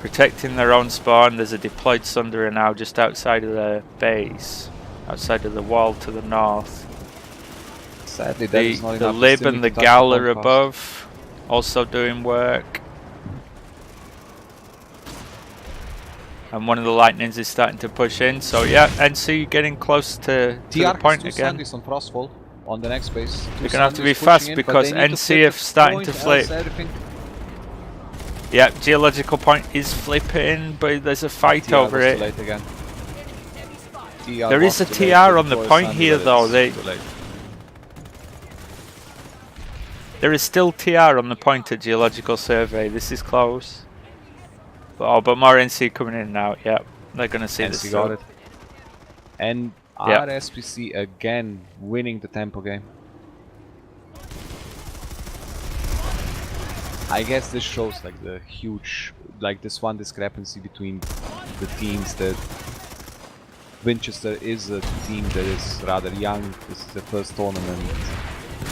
Protecting their own spawn. There's a deployed Sunderer now just outside of the base, outside of the wall to the north. Sadly, that is not The enough Lib stimmy and the to touch Gal are point fast. above, also doing work. And one of the Lightnings is starting to push in, so yeah, NC getting close to the point again. Sandys on Frostfall on the next base. They're gonna have to be fast because NC are starting to flip. Yeah, Geological Point is flipping, but there's a fight over it. There is a TR on the point here though. There is still TR on the point at Geological Survey. This is close. But more NC coming in now. Yeah, they're gonna see this. NC got it. And Yeah. RSPC again winning the tempo game. I guess this shows like the huge, like this one discrepancy between the teams. That Winchester is a team that is rather young. This is the first tournament,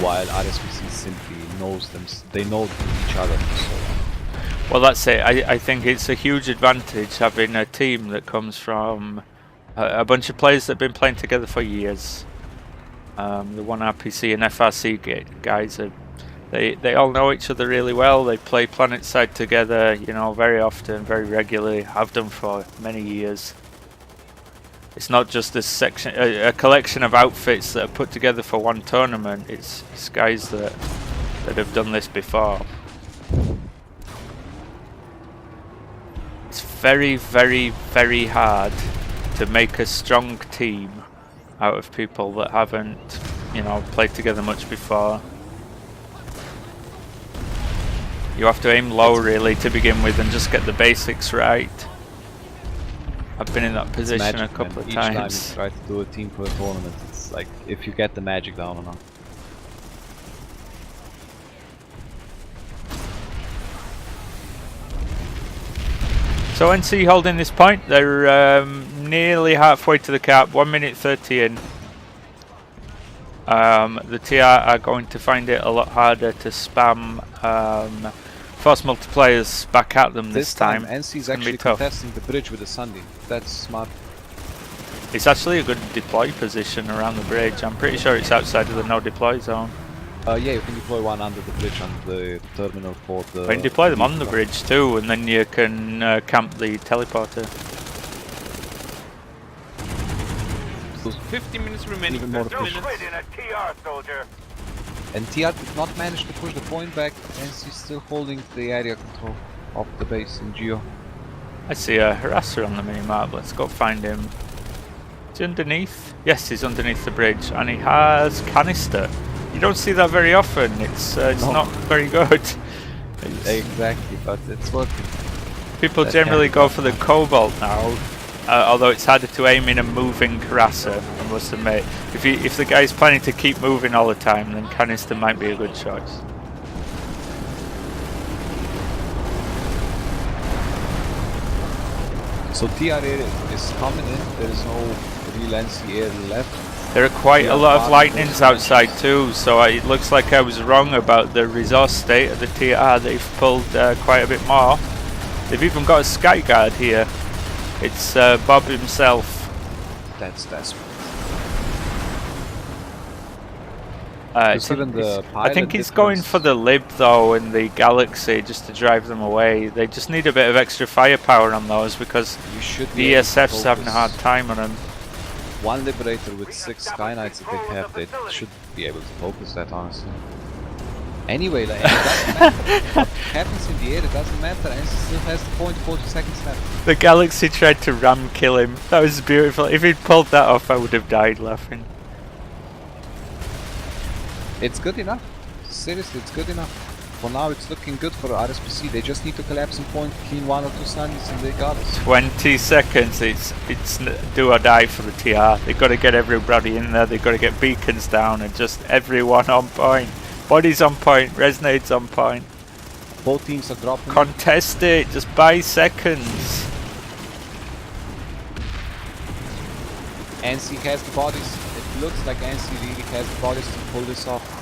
while RSPC simply knows them. They know each other. So. Well, that's it. I think it's a huge advantage having a team that comes from a bunch of players that have been playing together for years. The one RPC and FRC guys are. They all know each other really well. They play Planetside together, you know, very often, very regularly. Have done for many years. It's not just a collection of outfits that are put together for one tournament. It's guys that have done this before. It's very, very, very hard to make a strong team out of people that haven't, you know, played together much before. You have to aim low really to begin with and just get the basics right. I've been in that position a couple of Each times. time you try to do a team for a tournament, it's like if you get the magic down or not. So NC holding this point. They're nearly halfway to the cap. 1 minute 30 in. The TR are going to find it a lot harder to spam force multipliers back at them this time. NC is gonna be actually tough. contesting the bridge with the Sunday. That's smart. It's actually a good deploy position around the bridge. I'm pretty sure it's outside of the no deploy zone. Yeah, you can deploy one under the bridge on the terminal for the... You can deploy them on the bridge too, and then you can camp the teleporter. 50 minutes remaining. Even more 50 efficient. minutes. Quit in a TR, soldier. And TR did not manage to push the point back, NC still holding the area control of the base in Geo. I see a harasser on the minimap. Let's go find him. Is he underneath? Yes, he's underneath the bridge, and he has canister. You don't see that very often. It's No. not very good. Exactly, but it's working. People That generally can be go for the cobalt now, although it's harder to aim in a moving harasser, I must admit. If the guy's planning to keep moving all the time, then canister might be a good choice. So TR is coming in. There is no real NC air left. There are quite a lot of Yeah, lightnings outside too, so it looks like I was wrong about the resource state of the TR. They've pulled quite a bit more. They've even got a sky guard here. It's Bob himself. That's I even the think pilot he's going difference. for the Lib though in the Galaxy just to drive them away. They just need a bit of extra firepower on those because You should the be able to ESF's having a hard focus. time on them. One Liberator with 6 Sky Knights that they have, they should be able to focus that, honestly. Anyway, like, it doesn't matter what happens in the air, it doesn't matter, and it still has the 0.40 seconds left. The Galaxy tried to ram kill him. That was beautiful. If he'd pulled that off, I would have died laughing. It's good enough. Seriously, it's good enough. For now, it's looking good for RSPC. They just need to collapse in point, clean 1 or 2 Sunnies, and they got it. 20 seconds. It's do or die for the TR. They've got to get everybody in there. They've got to get beacons down and just everyone on point. Bodies on point. Resonates on point. Both teams are dropping. Contest it. Just buy seconds. NC has the bodies. It looks like NC really has the bodies to pull this off.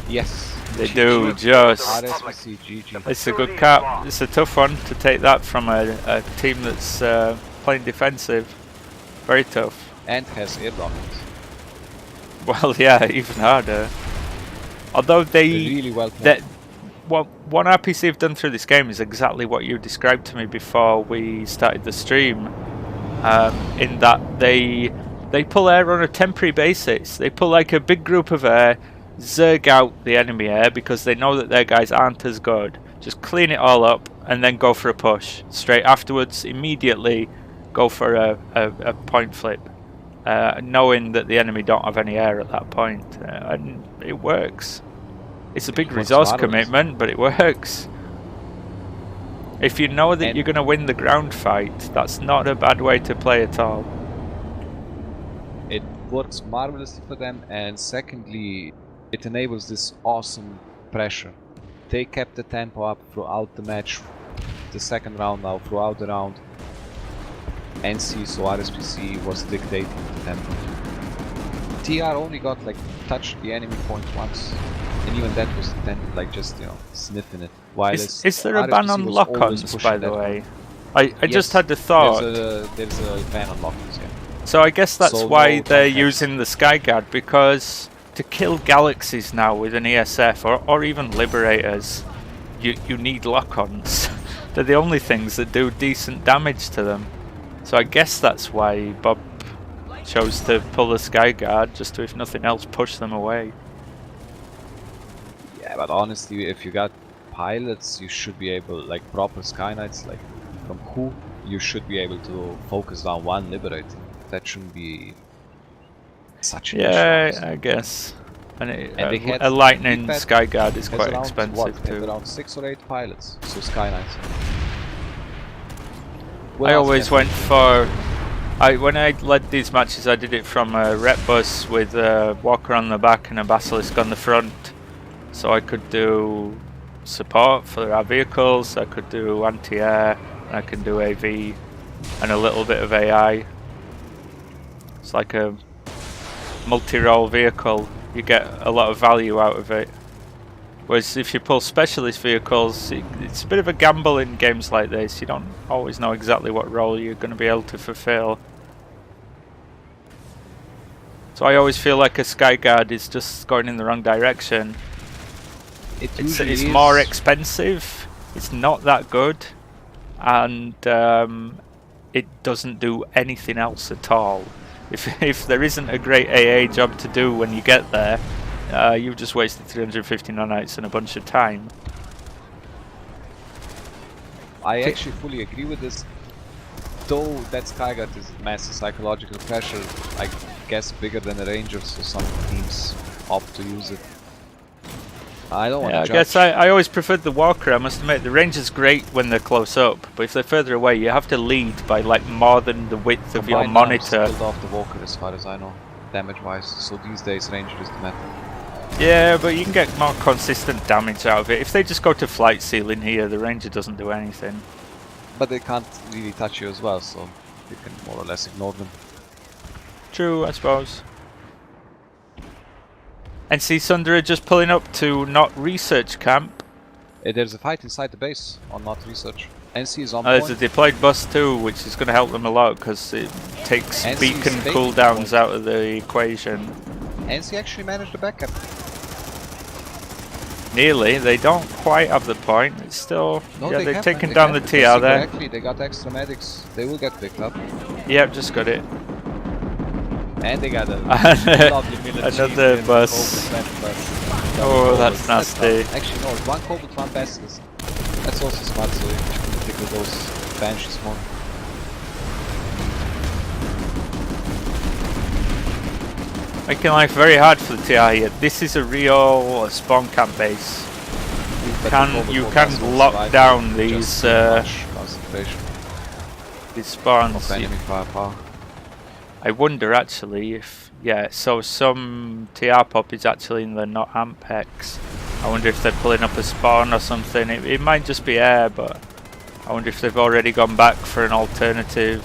Yes. They do just. RSPC, GG. It's a good cap. It's a tough one to take that from a team that's playing defensive. Very tough. And has air rockets. Well, yeah, even harder. Although They're really well played. that what one RPC have done through this game is exactly what you described to me before we started the stream. In that they pull air on a temporary basis. They pull like a big group of air, zerg out the enemy air because they know that their guys aren't as good. Just clean it all up and then go for a push. Straight afterwards, immediately go for a point flip. Knowing that the enemy don't have any air at that point. And it works. It's a big resource commitment, but it works. If you know that you're going to win the ground fight, that's not a bad way to play at all. It works marvelously for them, and secondly, it enables this awesome pressure. They kept the tempo up throughout the match, the second round now, throughout the round. NC, so RSPC was dictating the tempo. TR only got like touched the enemy point once, and even that was then like just, you know, sniffing it. While Is there a ban on lock-ons, by the way? I just had the thought. There's a ban on lock-ons, yeah. So I guess that's So why no they're contest. using the Skyguard, because to kill galaxies now with an ESF or even Liberators, you need lock-ons. They're the only things that do decent damage to them. So I guess that's why Bob chose to pull the Skyguard, just to, if nothing else, push them away. Yeah, but honestly, if you got pilots, you should be able, like proper Sky Knights, like from who, you should be able to focus on one Liberator. That shouldn't be such an issue. Yeah, I guess. And they had a Lightning VFAT Skyguard is has quite around, expensive what, too. around 6 or 8 pilots, so Sky Knights. I always went for... when I led these matches, I did it from a rep bus with a Walker on the back and a Basilisk on the front. So I could do support for our vehicles, I could do anti-air, I can do AV, and a little bit of AI. It's like a multi-role vehicle, you get a lot of value out of it. Whereas if you pull specialist vehicles, it's a bit of a gamble in games like this. You don't always know exactly what role you're going to be able to fulfill. So I always feel like a Skyguard is just going in the wrong direction. It's more expensive, it's not that good, and it doesn't do anything else at all. If there isn't a great AA job to do when you get there, you've just wasted 350 nanites and a bunch of time. I actually fully agree with this. Though that Skyguard is massive psychological pressure, I guess bigger than the Rangers, so some teams opt to use it. I don't want to I judge. guess I always preferred the Walker, I must admit. The Ranger's great when they're close up, but if they're further away, you have to lead by like more than the width of your monitor. Killed off the Walker as far as I know, damage-wise. So these days, Ranger is the meta. Yeah, but you can get more consistent damage out of it. If they just go to flight ceiling here, the Ranger doesn't do anything. But they can't really touch you as well, so you can more or less ignore them. True, I suppose. NC Sundra just pulling up to not research camp. There's a fight inside the base on not research. NC is on There's a point. deployed bus too, which is going to help them a lot because it takes NC is beacon taking cooldowns point. out of the equation. NC actually managed the backup. Nearly, they don't quite have the point. It's still, No, yeah, they they've have, taken they down have the because TR there. Exactly, they got extra medics. They will get picked up. Yep, just got it. And they got a And, lovely military another and bus. Cobalt bus. Oh, that's nasty. tough. Actually, no, one Cobalt, one Basilisk. That's also smart, so you can tickle those Banshees more. Making life very hard for the TR here. This is a real spawn camp base. You can lock down these concentration these spawns. of enemy firepower. I wonder actually if, yeah, so some TR pop is actually in the not Ampex. I wonder if they're pulling up a spawn or something. It might just be air, but I wonder if they've already gone back for an alternative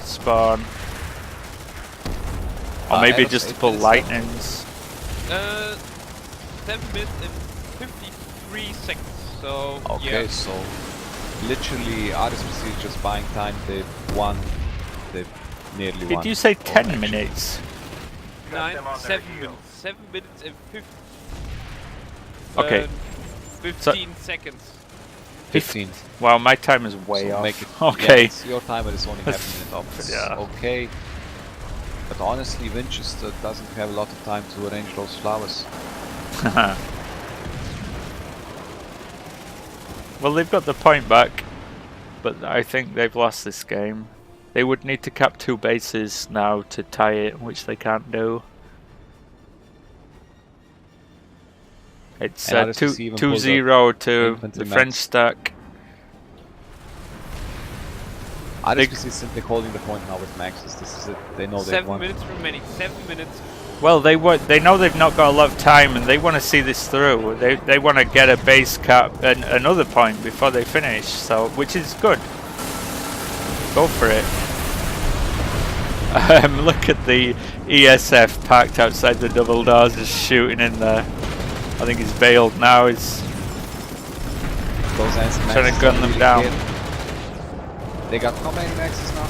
spawn. Or maybe just to pull lightnings. 7 minutes and 53 seconds. So Okay, yeah. so literally RSPC is just buying time. They've won. They've nearly won. Did you say 10 actually. minutes? Nine, 7 minutes. 7 minutes and 50, Okay. 15 seconds. 15. Wow, my time is way So off. make it, Okay. yeah, it's your timer is only half a minute off. It's Yeah. okay. But honestly, Winchester doesn't have a lot of time to arrange those flowers. Well, they've got the point back, but I think they've lost this game. They would need to cap 2 bases now to tie it, which they can't do. It's And RSPC even pulls 2-0 to infantry the French max. stack. RSPC is simply holding the point now with maxes. This is it. They know they've 7 won. minutes remaining. 7 minutes. Well, they know they've not got a lot of time, and they want to see this through. They want to get a base cap and another point before they finish. So, which is good. Go for it. Look at the ESF packed outside the double doors, just shooting in there. I think he's bailed now. He's Those anti trying to gun them down. They got how many maxes now?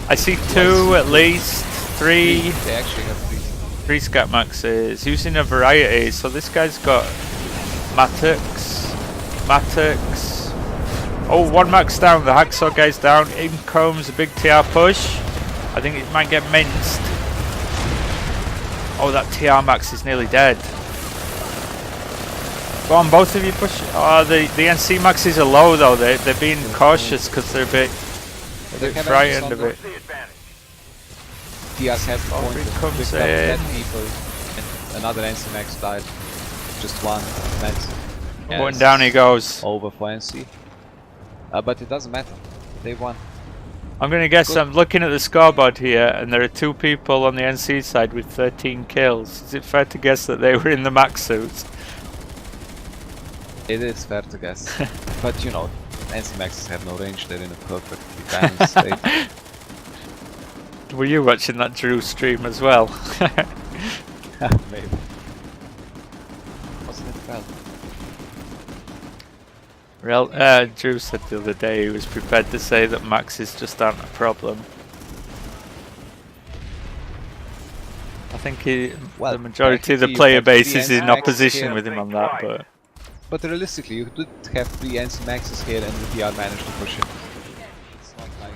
I see 2 at least, 3. They actually got 3. 3 scat maxes, using a variety. So this guy's got Mattox. Oh, 1 max down. The hacksaw guy's down. In comes a big TR push. I think it might get minced. Oh, that TR max is nearly dead. Go on, both of you push. Oh, the NC maxes are low though. They're being cautious because they're a bit frightened of it. The advantage. Diaz has the point. Aubrey comes Picked up 10 in. people. And another NC max died. Just 1 max. Going down he goes. Over for NC. But it doesn't matter. They won. I'm gonna guess. I'm looking at the scoreboard here, and there are 2 people on the NC side with 13 kills. Is it fair to guess that they were in the max suits? It is fair to guess. But you know, NC maxes have no range. They're in a perfectly balanced state. Were you watching that Drew stream as well? Maybe. Wasn't it well? Drew said the other day he was prepared to say that maxes just aren't a problem. I think Well, the majority of the technically you player have base three is in NC maxes opposition here. with him on that, but But realistically, you did have 3 NC maxes here and the PR managed to push it. It's not like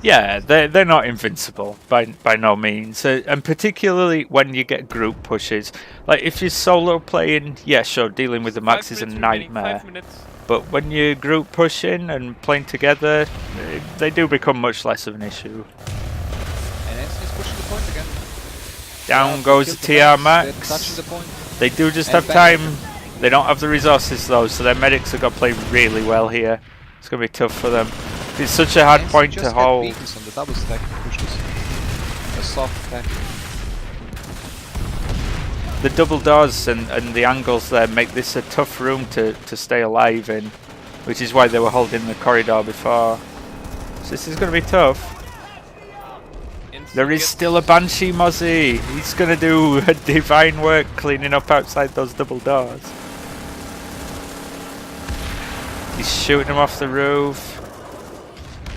yeah, they're not invincible by no means, and particularly when you get group pushes. Like if you're solo playing, yeah, sure, dealing with the max is a 5 minutes remaining, nightmare. 5 minutes. But when you're group pushing and playing together, they do become much less of an issue. And NC is pushing the point again. Down Yeah, goes killed the TR They're touching max. the point. They do just And have back. time. They don't have the resources though, so their medics have got to play really well here. It's going to be tough for them. It's such a hard NC point just to had hold. beacons on the double stack to push this. A soft attack. The double doors and the angles there make this a tough room to stay alive in. which is why they were holding the corridor before. So this is going to be tough. There is still a Banshee Mozzie. He's going to do a divine work cleaning up outside those double doors. He's shooting them off the roof.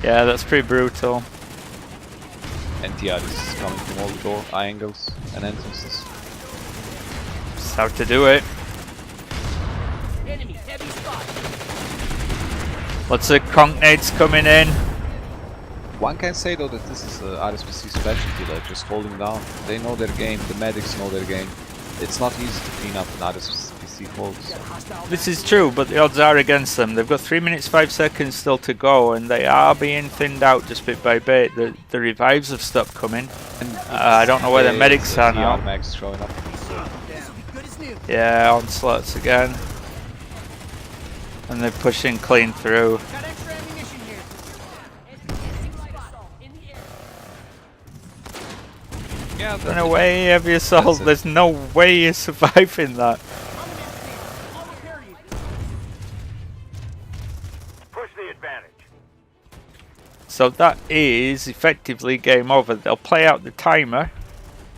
Yeah, that's pretty brutal. NTR is coming from all the door angles and entrances. That's how to do it. Enemy heavy spot. Lots of conch nades coming in. One can say though that this is a RSPC specialty, like just holding down. They know their game, the medics know their game. It's not easy to clean up an RSPC holds. This is true, but the odds are against them. They've got 3 minutes 5 seconds still to go, and they are being thinned out just bit by bit. The revives have stopped coming. I don't know where the medics are now. Max showing up. This will be good as new. Yeah, onslaughts again. And they're pushing clean through. Got extra ammunition here. Yeah, Run away, heavy assault. That's it. There's no way you're surviving that. I'll repair you. Push the advantage. So that is effectively game over. They'll play out the timer,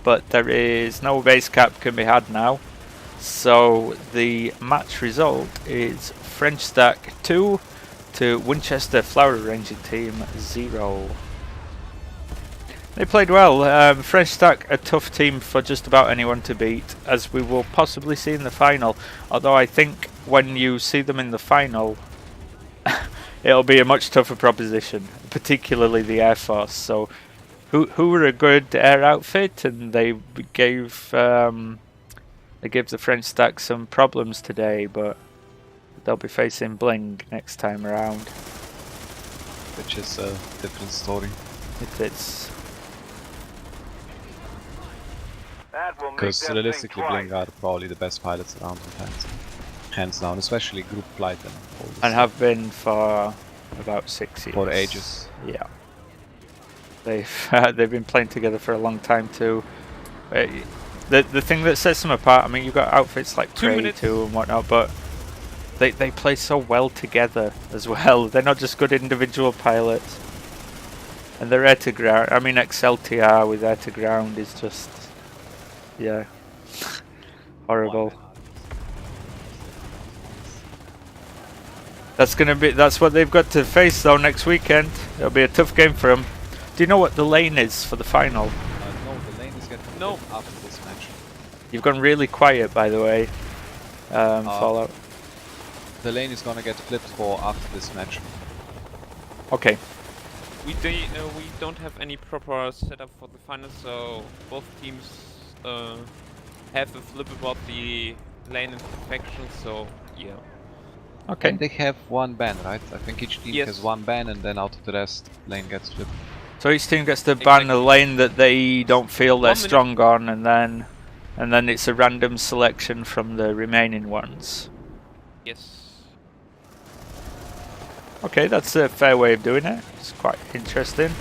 but there is no base cap can be had now. So the match result is French Stack 2 to Winchester Flower Arranging Team 0. They played well. French Stack, a tough team for just about anyone to beat, as we will possibly see in the final. Although I think when you see them in the final, it'll be a much tougher proposition, particularly the Air Force. So, who were a good air outfit, and they gave the French Stack some problems today, but they'll be facing Bling next time around. Which is a different story. If it's That will make Because them realistically, think Bling twice. are probably the best pilots around hands down, especially group flight and all this and have been for about 6 years. for ages. Yeah, they've they've been playing together for a long time too. The thing that sets them apart, I mean, you've got outfits like 2 Prey minutes. too and whatnot, but they play so well together as well. They're not just good individual pilots, and their air to ground. I mean, XLTR with air to ground is just, yeah, horrible. That's what they've got to face though next weekend. It'll be a tough game for them. Do you know what the lane is for the final? No, the lane is getting No. flipped after this match. You've gone really quiet, by the way. Fallout. The lane is gonna get flipped for after this match. Okay. We don't have any proper setup for the final, so both teams have a flip about the lane infection. So yeah. Okay. And they have one ban, right? I think each team Yes. has one ban, and then out of the rest, lane gets flipped. So each team gets to ban a lane that they don't feel they're 1 minute. strong on, and then it's a random selection from the remaining ones. Yes. Okay, that's a fair way of doing it. It's quite interesting.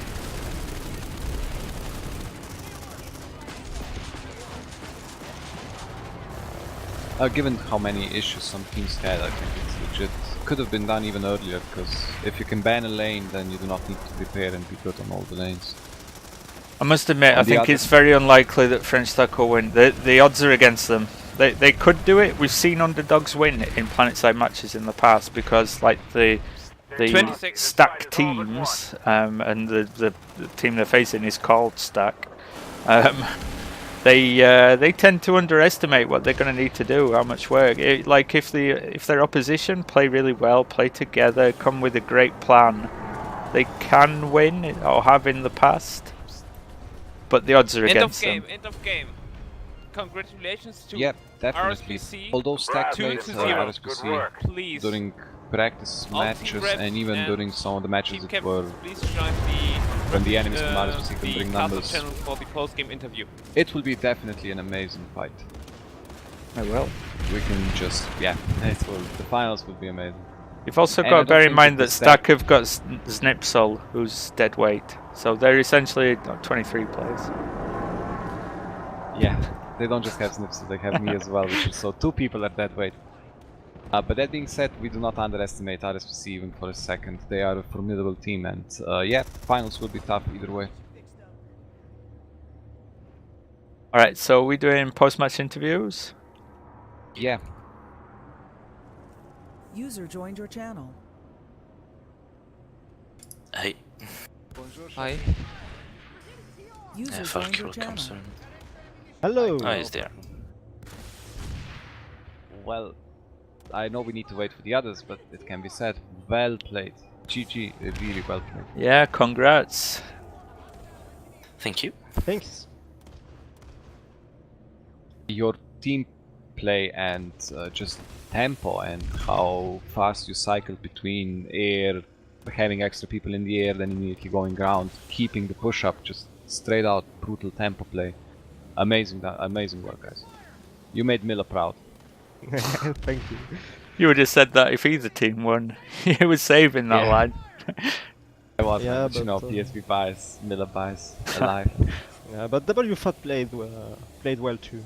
Given how many issues some teams had, I think it's legit. Could have been done even earlier, because if you can ban a lane, then you do not need to prepare and be good on all the lanes. I must admit, I On the think other- it's very unlikely that French Stack will win. The odds are against them. They could do it. We've seen underdogs win in planetside matches in the past because, like, the 26 Stack teams, and the team they're facing is called Stack. They tend to underestimate what they're going to need to do, how much work. Like if their opposition play really well, play together, come with a great plan, they can win or have in the past. But the odds are against them. End of game. Congratulations to Yeah, definitely. RSPC. Although Stack Bravo, played good work. RSPC Good work. Please. during practice All team matches reps and even and during some of the matches Team that were captains, please join the when the enemies from RSPC can the bring castle numbers. channel for the post-game interview. It will be definitely an amazing fight. Oh well. We can just, yeah, the finals will be amazing. You've also And got I to bear don't in mind think that that Stack have got Snipsol, who's dead weight. So they're essentially 23 players. Yeah, they don't just have Snipsel, they have me as well, which is so 2 people at that weight. But that being said, we do not underestimate RSPC even for a second. They are a formidable team, and yeah, finals will be tough either way. Alright, so we doing post-match interviews? Yeah. User joined your channel. Hey, Hi. User Falk joined your will channel. come soon. Hello. Oh, he's there. Well, I know we need to wait for the others, but it can be said, well played. GG, really well played. Yeah, congrats. Thank you. Thanks. Your team play and just tempo and how fast you cycle between air, having extra people in the air, then immediately going ground, keeping the push up, just straight out brutal tempo play. Amazing, amazing work, guys. You made Miller proud. Thank you. You would have said that if either team won. He was saving that Yeah. line. I was, Yeah, but you know, but, PSV bias, Miller bias, alive. Yeah, but WFAT played well too.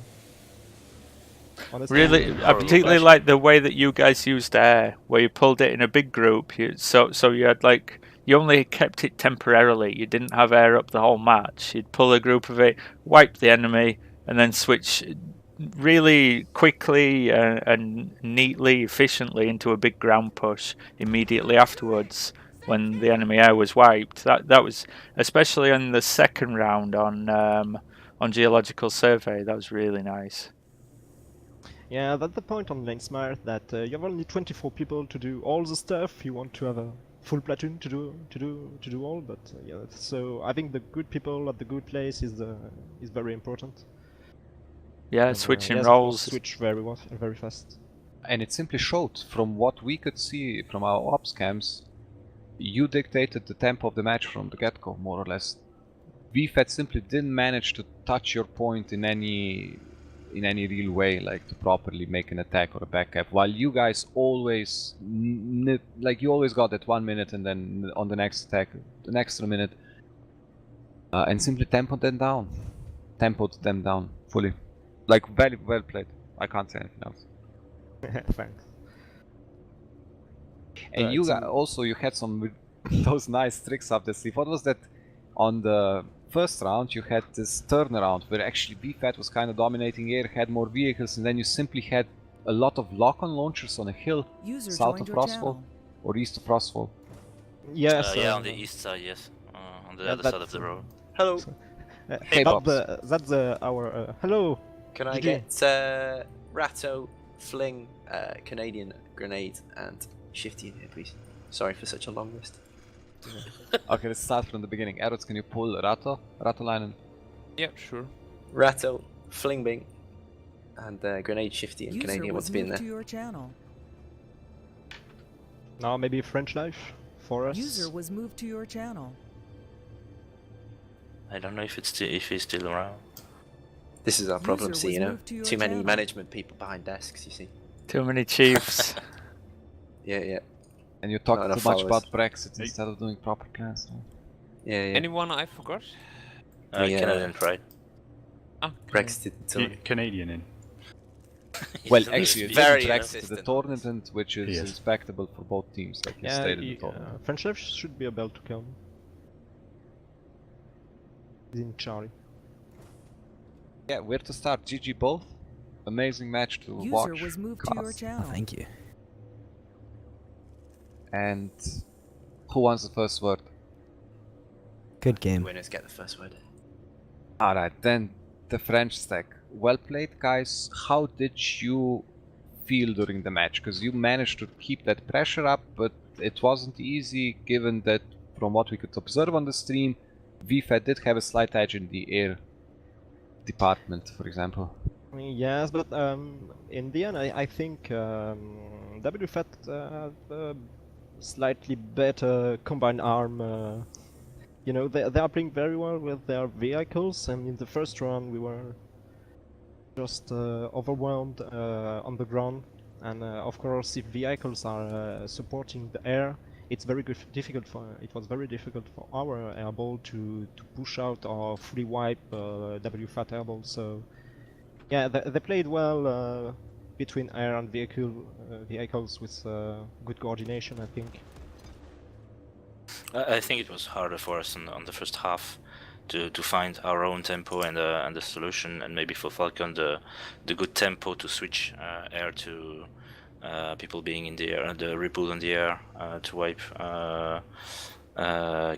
Honestly, Really, I particularly like the way that you guys used air, where you pulled it in a big group. So you had like, you only kept it temporarily. You didn't have air up the whole match. You'd pull a group of it, wipe the enemy, and then switch really quickly and neatly, efficiently into a big ground push immediately afterwards when the enemy air was wiped. That was, especially in the second round on geological survey, that was really nice. Yeah, that's the point on Lanesmash, that you have only 24 people to do all the stuff. You want to have a full platoon to do all, but yeah. So I think the good people at the good place is very important. Yeah, And, switching yes, of course, roles. switch very well, very fast. And it simply showed, from what we could see from our ops cams, you dictated the tempo of the match from the get-go, more or less. WFAT simply didn't manage to touch your point in any real way, like to properly make an attack or a back-cap, while you guys always, like you always got that 1 minute and then on the next attack, an extra minute, and simply tempoed them down fully. Like, very well played. I can't say anything else. Thanks. And you also, you had some those nice tricks up the sleeve. What was that? On the first round, you had this turnaround where actually WFAT was kind of dominating air, had more vehicles, and then you simply had a lot of lock-on launchers on a hill User south joined of your Frostfall channel. or east of Frostfall. Yes. Yeah, on the east side, yes. On the yeah, other side of the road. Hello, Hey, Bobs. That's our hello. can I GG. get Ratto, Fling, Canadian Grenade, and Shifty in here, please? Sorry for such a long list. Okay, let's start from the beginning. Eros, can you pull Ratolainen? Yeah, sure. Ratto, Fling Bing, and Grenade, Shifty, and User Canadian. was What's been moved to there? your channel. Now maybe French life for us. User was moved to your channel. I don't know if he's still around. This is our problem, User see, was you know? moved to your Too many channel. management people behind desks, you see. Too many chiefs. Yeah. And you talk Not too enough much followers. about Brexit instead of doing proper plans. Right? Yeah. Anyone I forgot? Yeah. Canadian Pride. Ah, Brexit, Tony. Canadian in. Well, He's actually, very very Brexit, the insistent. tournament, which is Yes. respectable for both teams, like you Yeah, stated in the tournament. French life should be able to come. He's in Charlie. Yeah, where to start? GG both. Amazing match to User watch. was moved to your cast. channel. Thank you. And who wants the first word? Good game. Winners get the first word. Alright, then the French stack. Well played, guys. How did you feel during the match? Because you managed to keep that pressure up, but it wasn't easy given that, from what we could observe on the stream, WFAT did have a slight edge in the air department, for example. Yes, but in the end, I think WFAT have slightly better combined arm. You know, they are playing very well with their vehicles, and in the first round we were just overwhelmed on the ground. And of course, if vehicles are supporting the air, it's very difficult for. It was very difficult for our airball to push out or fully wipe WFAT airball. So yeah, they played well between air and vehicles with good coordination, I think. I think it was harder for us on the first half to find our own tempo and the solution, and maybe for Falcon the good tempo to switch air to people being in the air, the reboot on the air to wipe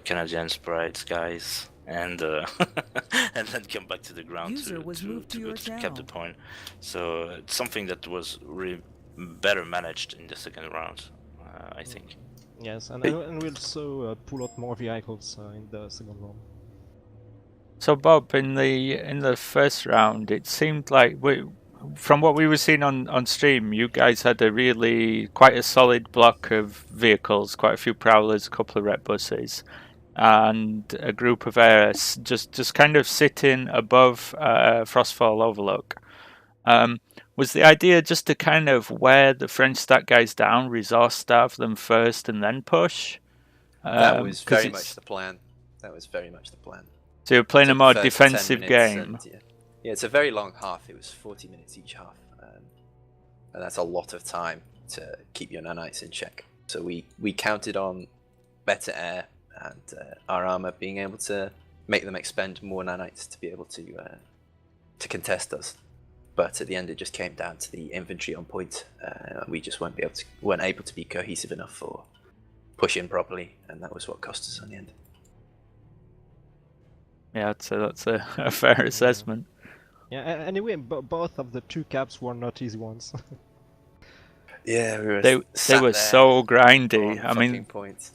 Canadian sprites guys, and and then come back to the ground User was moved to your cap the channel. point. So it's something that was really better managed in the second round, I think. Yes, and we'll also pull out more vehicles in the second round. So Bob, in the first round, it seemed like from what we were seeing on stream, you guys had quite a solid block of vehicles, quite a few prowlers, a couple of ret buses, and a group of airs just kind of sitting above Frostfall Overlook. Was the idea just to kind of wear the French stat guys down, resource starve them first, and then push? That was very much the plan. That was very much the plan. So you're playing a more defensive game. And, yeah, it's a very long half. It was 40 minutes each half, and that's a lot of time to keep your nanites in check. So we counted on better air and our armor being able to make them expend more nanites to be able to contest us. But at the end, it just came down to the infantry on point. We just weren't able to be cohesive enough for pushing properly, and that was what cost us in the end. Yeah, so that's a fair assessment. Yeah. Anyway, both of the two caps were not easy ones. Yeah, they were so grindy. I mean, points.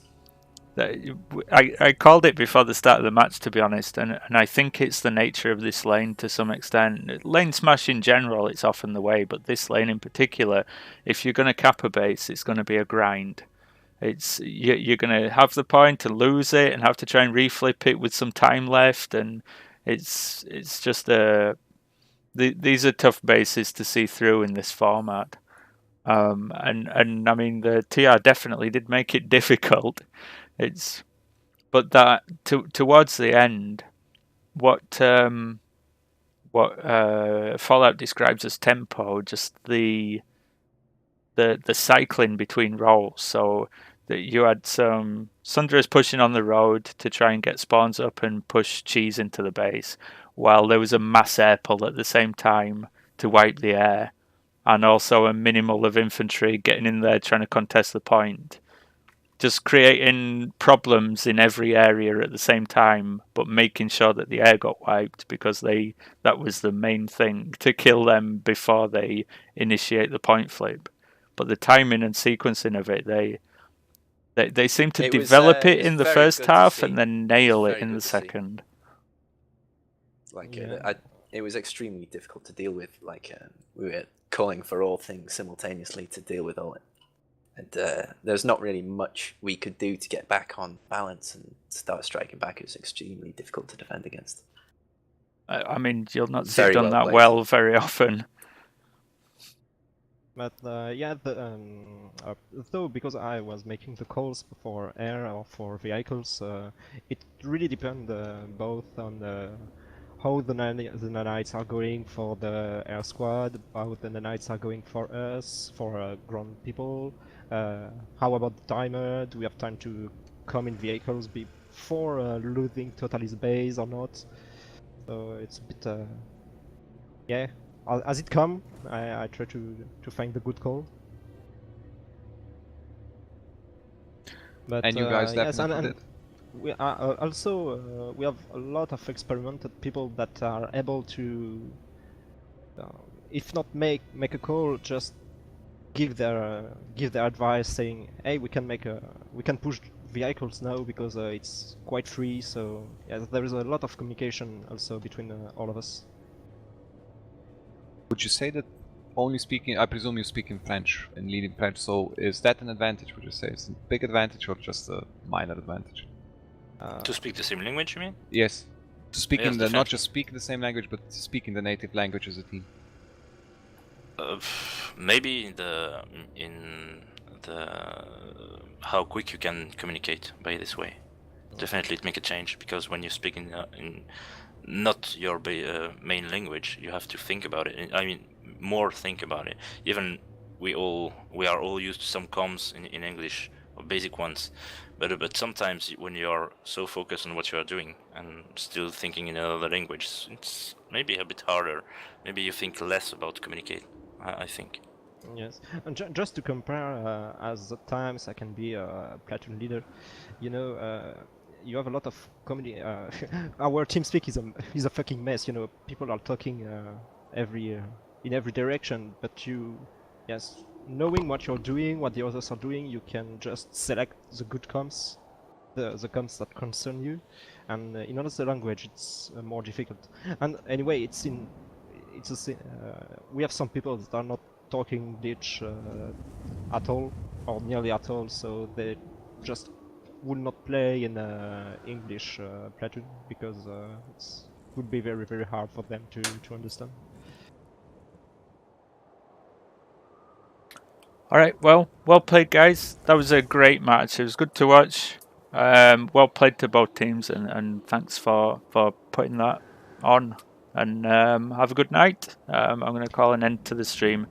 I called it before the start of the match, to be honest, and I think it's the nature of this lane to some extent. Lanesmash in general, it's often the way, but this lane in particular, if you're going to cap a base, it's going to be a grind. You're going to have the point and lose it and have to try and reflip it with some time left, and it's just these are tough bases to see through in this format. And I mean, the TR definitely did make it difficult. But that towards the end, what Fallout describes as tempo, just the cycling between roles. So that you had some Sundra's pushing on the road to try and get spawns up and push cheese into the base, while there was a mass air pull at the same time to wipe the air, and also a minimal of infantry getting in there trying to contest the point. Just creating problems in every area at the same time, but making sure that the air got wiped, because that was the main thing, to kill them before they initiate the point flip. But the timing and sequencing of it, they seem to develop it in the first half and then nail it in the second. It was extremely difficult to deal with. We were calling for all things simultaneously to deal with all it. And there's not really much we could do to get back on balance and start striking back. It was extremely difficult to defend against. I mean, you'll not see it done that well very often. But though because I was making the calls for air or for vehicles, it really depends both on how the nanites are going for the air squad, how the nanites are going for us, for ground people. How about the timer? Do we have time to come in vehicles before losing totally the base or not? So it's a bit, yeah. As it come, I try to find the good call. But, and you guys definitely did. We are also we have a lot of experimented people that are able to, if not make a call, just give their advice, saying, hey, we can push vehicles now because it's quite free. So yeah, there is a lot of communication also between all of us. Would you say that only speaking, I presume you speak in French and lead in French, so is that an advantage, would you say? Is it a big advantage or just a minor advantage? To speak the same language, you mean? Yes. To speak Yes, not just speak the same language, but to speak in the native language as a team. Maybe in the how quick you can communicate by this way. Definitely it make a change, because when you speak in not your main language, you have to think about it. I mean, more think about it. Even we are all used to some comms in English, or basic ones, but sometimes when you are so focused on what you are doing and still thinking in another language, it's maybe a bit harder. Maybe you think less about communicate. I think. Yes, and just to compare, as at times I can be a platoon leader, you know, you have a lot of comedy. Our TeamSpeak is a fucking mess. You know, people are talking in every direction, but yes, knowing what you're doing, what the others are doing, you can just select the good comms, the comms that concern you, and in another language it's more difficult. And anyway, we have some people that are not talking Dutch at all, or nearly at all, so they just would not play in English platoon because it would be very, very hard for them to understand. All right, well played, guys. That was a great match. It was good to watch. Well played to both teams, and thanks for putting that on. And have a good night. I'm going to call an end to the stream.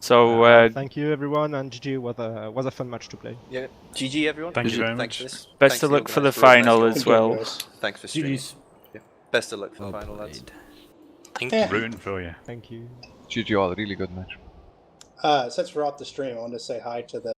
So thank you everyone, and GG was a fun match to play. Yeah, GG everyone. Thank you very Thanks much. for this. Best Thanks of to luck for the organisers organising final all as this. well. Thanks for streaming. GG's. Yeah. Best of luck for the final, lads. Thank you. Rooting for you. Thank you. GG all, really good match. Since we're off the stream, I wanted to say hi to the